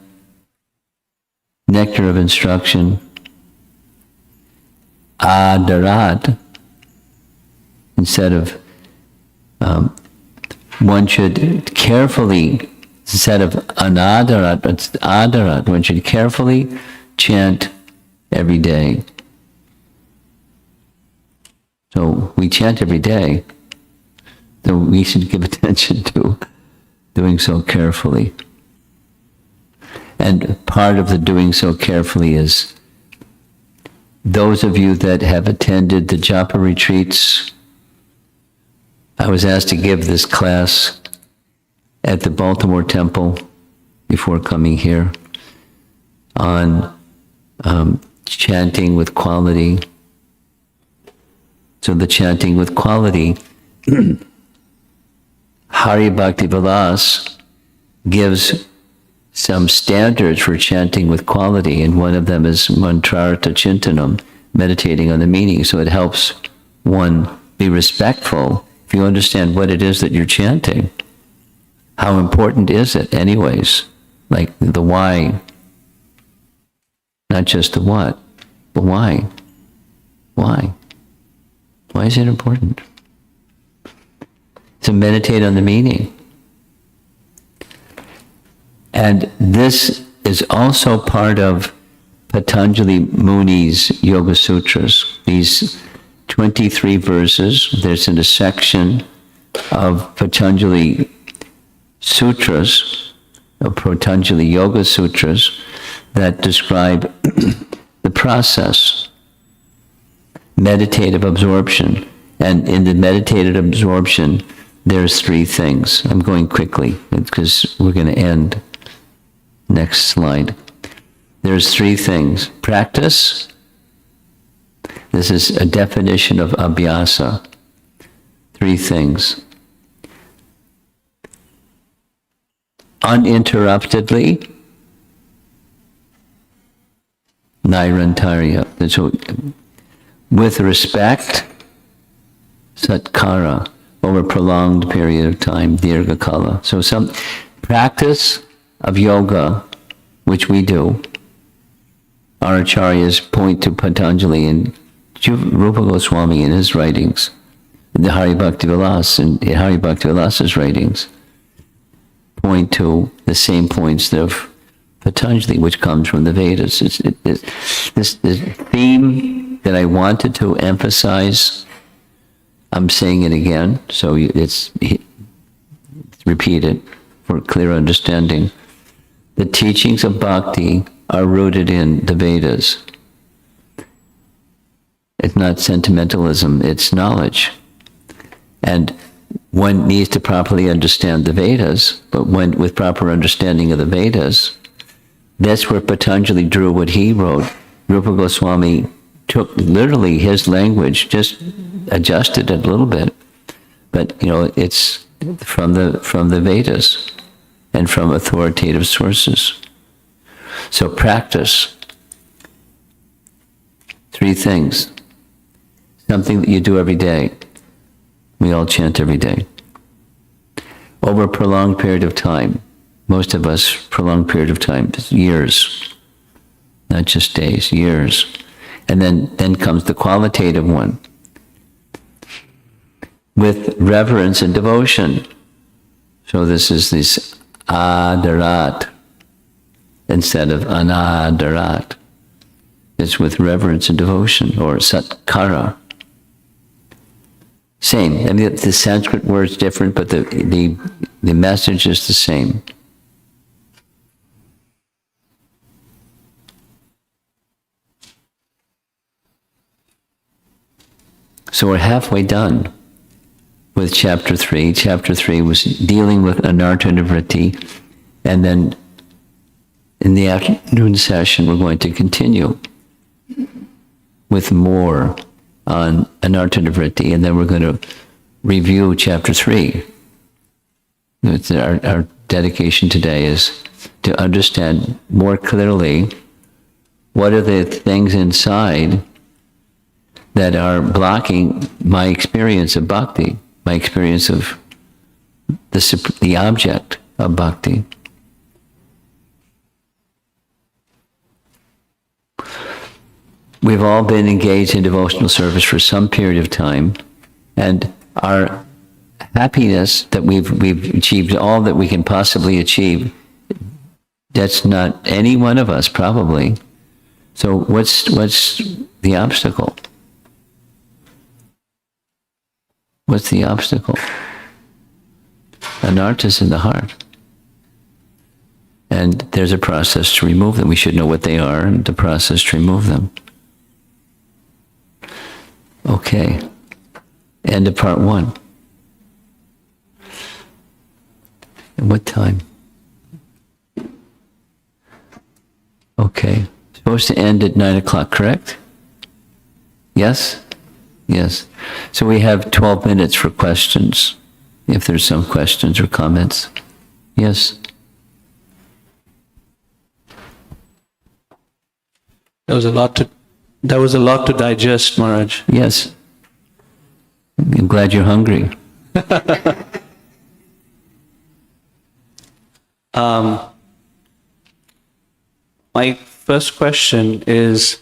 nectar of instruction, adarat. Instead of, one should carefully, instead of anadarat, but adarat, one should carefully chant every day. So we chant every day, so we should give attention to doing so carefully. And part of the doing so carefully is those of you that have attended the japa retreats. I was asked to give this class at the Baltimore Temple before coming here on chanting with quality. So the chanting with quality, Hari Bhakti Vilas gives some standards for chanting with quality, and one of them is mantrartha chintanam, meditating on the meaning. So it helps one be respectful if you understand what it is that you're chanting. How important is it anyways? Like the why, not just the what, but why? Why? Why is it important? To meditate on the meaning. And this is also part of Patanjali Muni's Yoga Sutras. These 23 verses, there's in a section of Patanjali Sutras, of Patanjali Yoga Sutras, that describe the process, meditative absorption. And in the meditative absorption, there's 3 things. I'm going quickly because we're going to end. Next slide. There's 3 things. Practice. This is a definition of abhyasa. 3 things. Uninterruptedly. Nairantarya. So, with respect. Satkara. Over a prolonged period of time. Dirghakala. So some practice of yoga, which we do. Our acharyas point to Patanjali and Rupa Goswami in his writings, the Hari Bhakti Vilas and Hari Bhakti Vilas's writings point to the same points that have Patanjali, which comes from the Vedas. This theme that I wanted to emphasize, I'm saying it again, so it's repeated for clear understanding. The teachings of bhakti are rooted in the Vedas. It's not sentimentalism, it's knowledge. And one needs to properly understand the Vedas, but with proper understanding of the Vedas, that's where Patanjali drew what he wrote. Rupa Goswami took literally his language, just adjusted it a little bit. But, it's from the Vedas and from authoritative sources. So practice. 3 things. Something that you do every day. We all chant every day. Over a prolonged period of time. Most of us, prolonged period of time, years. Not just days, years. And then comes the qualitative one. With reverence and devotion. So this is this adarat instead of anadarat. It's with reverence and devotion, or satkara. Same. I mean, the Sanskrit word's different, but the message is the same. So we're halfway done with chapter 3. Chapter 3 was dealing with anartha nivritti, and then in the afternoon session we're going to continue with more on anartha nivritti, and then we're going to review chapter 3. Our dedication today is to understand more clearly what are the things inside that are blocking my experience of bhakti, my experience of the object of bhakti. We've all been engaged in devotional service for some period of time, and our happiness that we've achieved all that we can possibly achieve, that's not any one of us probably. So what's the obstacle? What's the obstacle? Anarthas in the heart. And there's a process to remove them. We should know what they are and the process to remove them. Okay. End of part 1. And what time? Okay. Supposed to end at 9 o'clock, correct? Yes? Yes. So we have 12 minutes for questions, if there's some questions or comments. Yes? There was a lot to digest, Maharaj. Yes. I'm glad you're hungry. My first question is,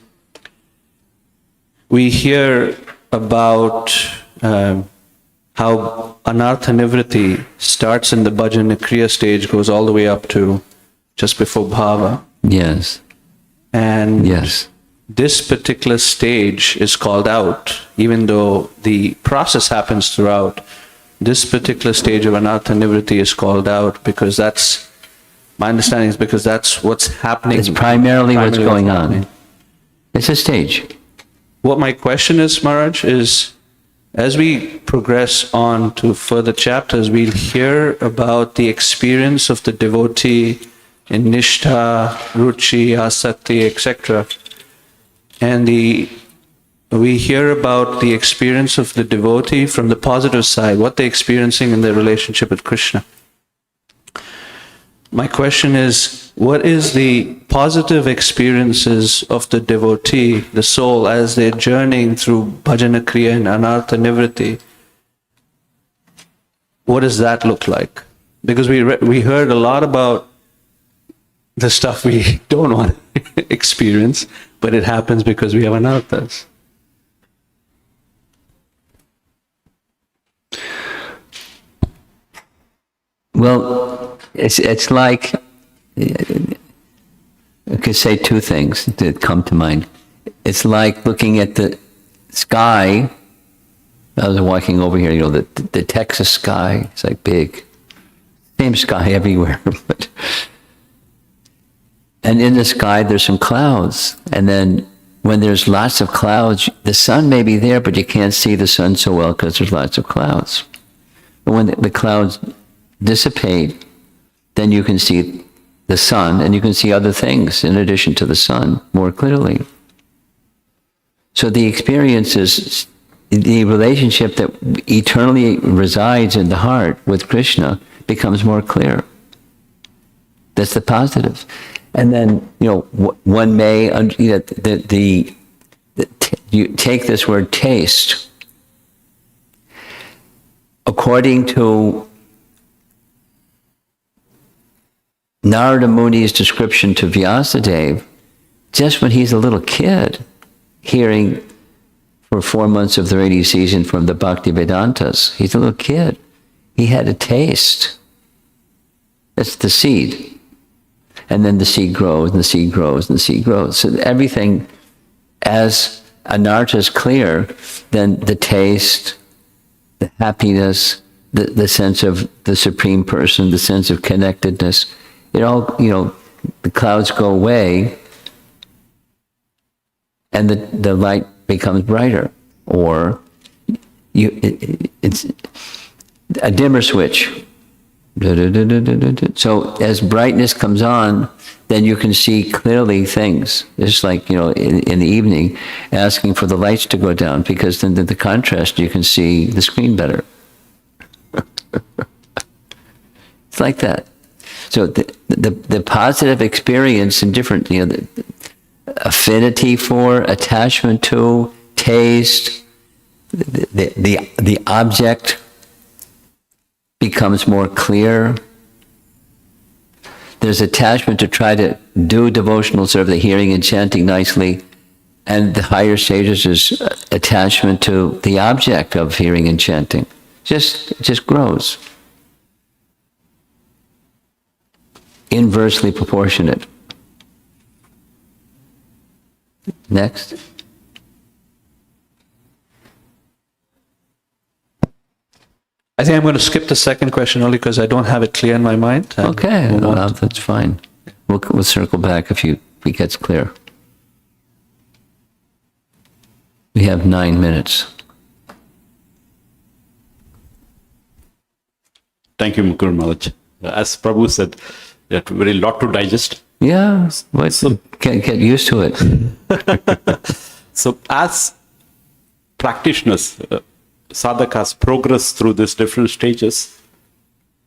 we hear about how anartha nivritti starts in the bhajana kriya stage, goes all the way up to just before bhava. Yes. And yes. This particular stage is called out, even though the process happens throughout. This particular stage of anartha nivritti is called out because that's, my understanding is because that's what's happening. It's primarily what's going on. It's a stage. What my question is, Maharaj, is as we progress on to further chapters, we'll hear about the experience of the devotee in nishtha, ruchi, asakti, etc. And we hear about the experience of the devotee from the positive side, what they're experiencing in their relationship with Krishna. My question is, what is the positive experiences of the devotee, the soul, as they're journeying through bhajana kriya and anartha nivritti? What does that look like? Because we heard a lot about the stuff we don't want to experience, but it happens because we have anarthas. Well, it's like I could say two things that come to mind. It's like looking at the sky. I was walking over here, the Texas sky. It's like big. Same sky everywhere. And in the sky, there's some clouds. And then when there's lots of clouds, the sun may be there, but you can't see the sun so well because there's lots of clouds. But when the clouds dissipate, then you can see the sun, and you can see other things in addition to the sun more clearly. So the experience is the relationship that eternally resides in the heart with Krishna becomes more clear. That's the positive. And then, one may, you take this word taste. According to Narada Muni's description to Vyasadeva, just when he's a little kid, hearing for 4 months of the rainy season from the Bhakti Vedantas, he's a little kid. He had a taste. That's the seed. And then the seed grows, and the seed grows, and the seed grows. So everything, as anartha is clear, then the taste, the happiness, the sense of the Supreme Person, the sense of connectedness, it all, the clouds go away, and the light becomes brighter. Or it's a dimmer switch. So as brightness comes on, then you can see clearly things. It's like, in the evening, asking for the lights to go down, because then the contrast, you can see the screen better. It's like that. So the positive experience in different, the affinity for, attachment to, taste, the object becomes more clear. There's attachment to try to do devotional service, the hearing and chanting nicely, and the higher stages is attachment to the object of hearing and chanting. It just grows. Inversely proportionate. Next. I think I'm going to skip the second question only because I don't have it clear in my mind. Okay, that's fine. We'll circle back if it gets clear. We have 9 minutes. Thank you, Mukur Maharaj. As Prabhu said, you have very lot to digest. Yeah, get used to it. So as practitioners, sadhakas progress through these different stages,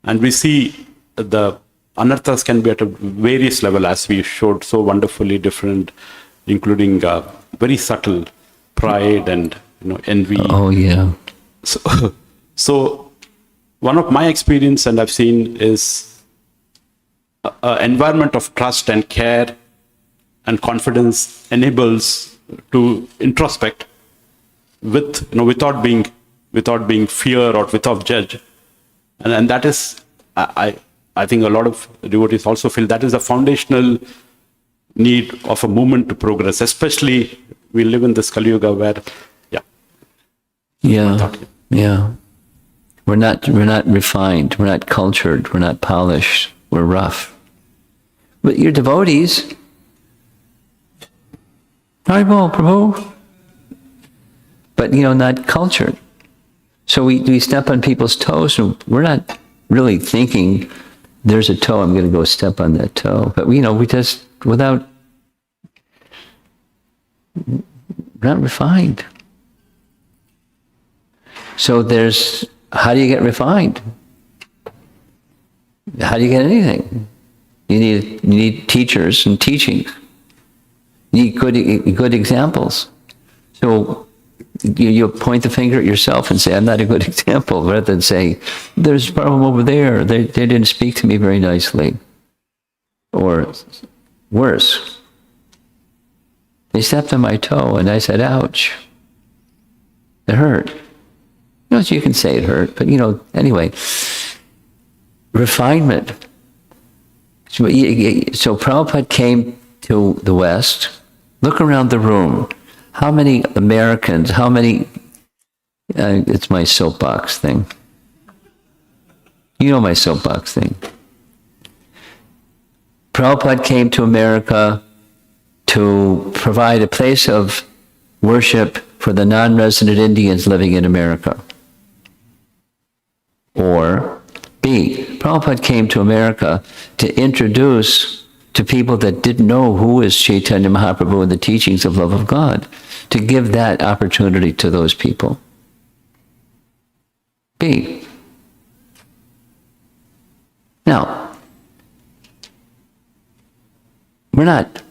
and we see the anarthas can be at a various level, as we showed so wonderfully different, including very subtle pride and envy. Oh yeah. So one of my experience, and I've seen, is an environment of trust and care and confidence enables to introspect with without being fear or without judge, and that is I think a lot of devotees also feel that is a foundational need of a movement to progress, especially we live in this Kali Yuga where yeah we're not refined, we're not cultured, we're not polished, we're rough. But you're devotees. Haribol, Prabhu. But not cultured. So we step on people's toes, and we're not really thinking, there's a toe, I'm going to go step on that toe. But we just, not refined. So how do you get refined? How do you get anything? You need teachers and teachings. You need good examples. So you point the finger at yourself and say, I'm not a good example, rather than say, there's a problem over there. They didn't speak to me very nicely. Or worse, they stepped on my toe and I said, ouch. It hurt. So you can say it hurt, but anyway. Refinement. So Prabhupada came to the West, look around the room. How many Americans, it's my soapbox thing. You know my soapbox thing. Prabhupada came to America to provide a place of worship for the non-resident Indians living in America. Or B, Prabhupada came to America to introduce to people that didn't know who is Chaitanya Mahaprabhu and the teachings of love of God, to give that opportunity to those people. B. Now, we're not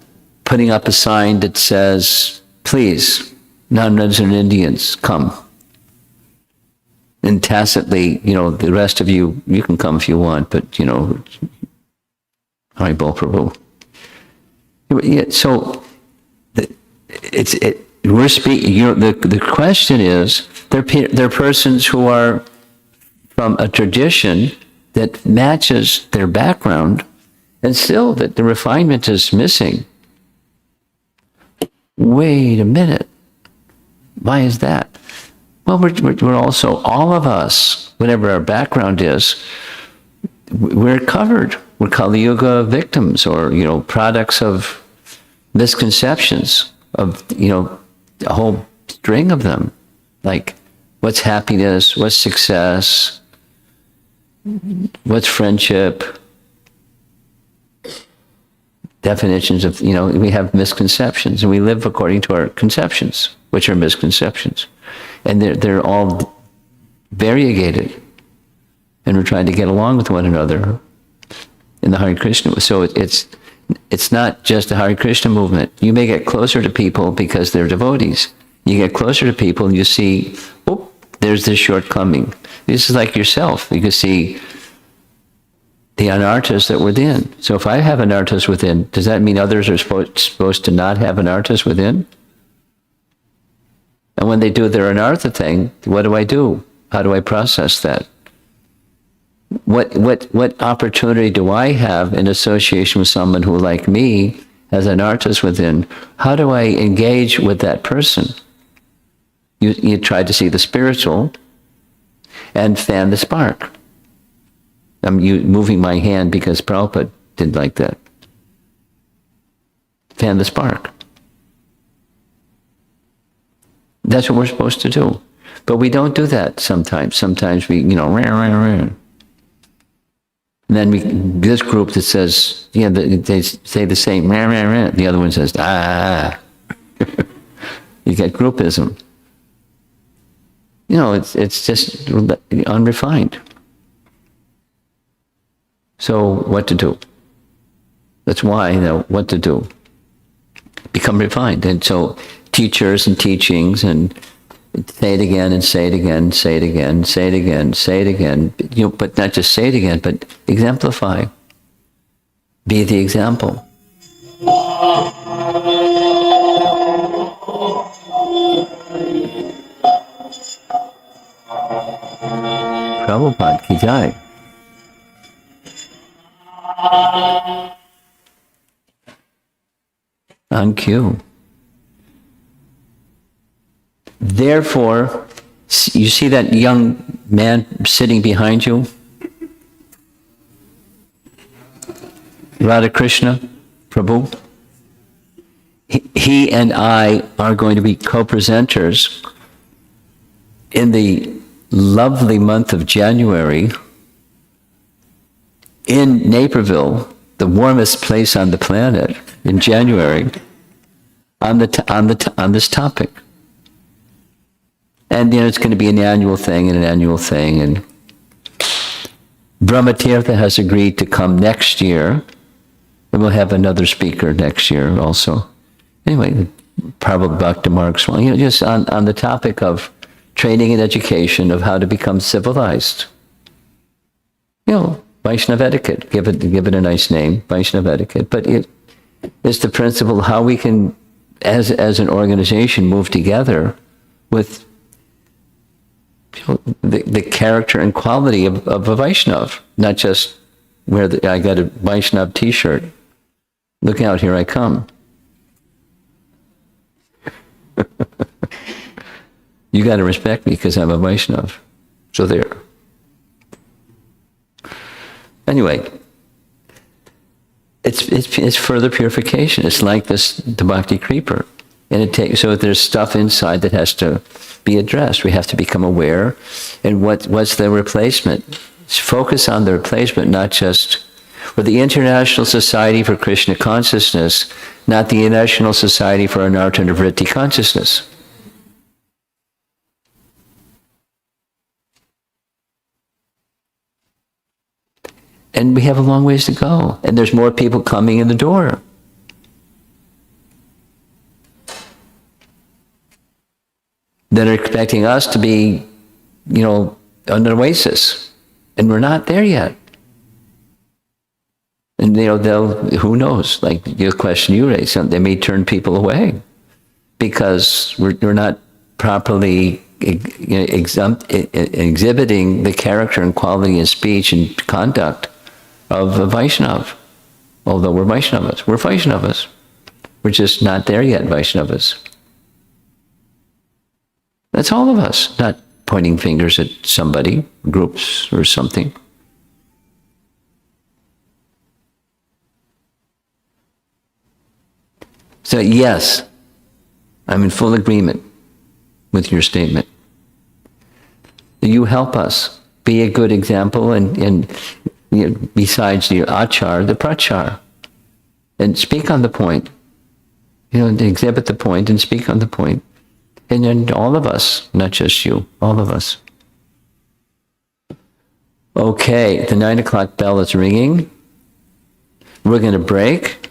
putting up a sign that says, please, non-resident Indians, come. And tacitly, the rest of you, you can come if you want, but, Hari Bol Prabhu. Yeah, so, we're speaking, the question is, they're persons who are from a tradition that matches their background, and still that the refinement is missing. Wait a minute. Why is that? Well, we're also, all of us, whatever our background is, we're covered. We're Kali Yuga victims, or, products of misconceptions of, a whole string of them. Like, what's happiness? What's success? What's friendship? Definitions of, we have misconceptions, and we live according to our conceptions, which are misconceptions. And they're all variegated. And we're trying to get along with one another in the Hare Krishna. So it's not just the Hare Krishna movement. You may get closer to people because they're devotees. You get closer to people and you see, oh, there's this shortcoming. This is like yourself. You can see the anarthas that within. So if I have anarthas within, does that mean others are supposed to not have anarthas within? And when they do their anartha thing, what do? How do I process that? What opportunity do I have in association with someone who, like me, has anarthas within? How do I engage with that person? You try to see the spiritual and fan the spark. I'm moving my hand because Prabhupada did like that. Fan the spark. That's what we're supposed to do. But we don't do that sometimes. Sometimes we, And then this group that says, they say the same, the other one says, You get groupism. It's just unrefined. So what to do? That's why, what to do. Become refined. And so teachers and teachings, and say it again and say it again, say it again, say it again, say it again. But not just say it again, but exemplify. Be the example. Prabhupada ki jai. On cue. Therefore, you see that young man sitting behind you? Radha Krishna, Prabhu? He and I are going to be co-presenters in the lovely month of January in Naperville, the warmest place on the planet, in January, on this topic. And it's going to be an annual thing, and Brahmatirtha has agreed to come next year, and we'll have another speaker next year also. Anyway, Prabhupada Bhakti Marks, just on the topic of training and education of how to become civilized. Vaishnava etiquette, give it a nice name, Vaishnava etiquette. But it is the principle how we can, as an organization, move together with the character and quality of a Vaishnav, not just I got a Vaishnav t-shirt. Look out, here I come. You got to respect me because I'm a Vaishnava. So there. Anyway, it's further purification. It's like the bhakti creeper. And it takes, so there's stuff inside that has to be addressed. We have to become aware. And what's the replacement? Focus on the replacement, not just, or the International Society for Krishna Consciousness, not the International Society for Anartha and Vritti Consciousness. And we have a long ways to go. And there's more people coming in the door. That are expecting us to be, an oasis. And we're not there yet. And, who knows? Like your question you raised, they may turn people away because we're not properly exhibiting the character and quality and speech and conduct of a Vaishnava. Although we're Vaishnavas. We're Vaishnavas. We're just not there yet, Vaishnavas. That's all of us, not pointing fingers at somebody, groups or something. So yes, I'm in full agreement with your statement. You help us be a good example and besides the achar, the prachar. And speak on the point. Exhibit the point and speak on the point. And then all of us, not just you, all of us. Okay, the 9 o'clock bell is ringing. We're going to break.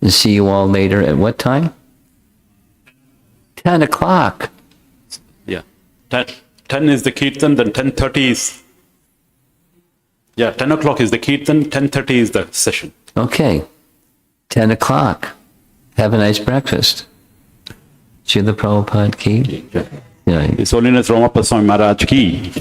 And see you all later at what time? 10 o'clock. Yeah. 10 is the kirtan, then 10:30 is... Yeah, 10 o'clock is the kirtan, 10:30 is the session. Okay. 10 o'clock. Have a nice breakfast. Srila Prabhupada ki. His Holiness Ramappa Swami Maharaj ki.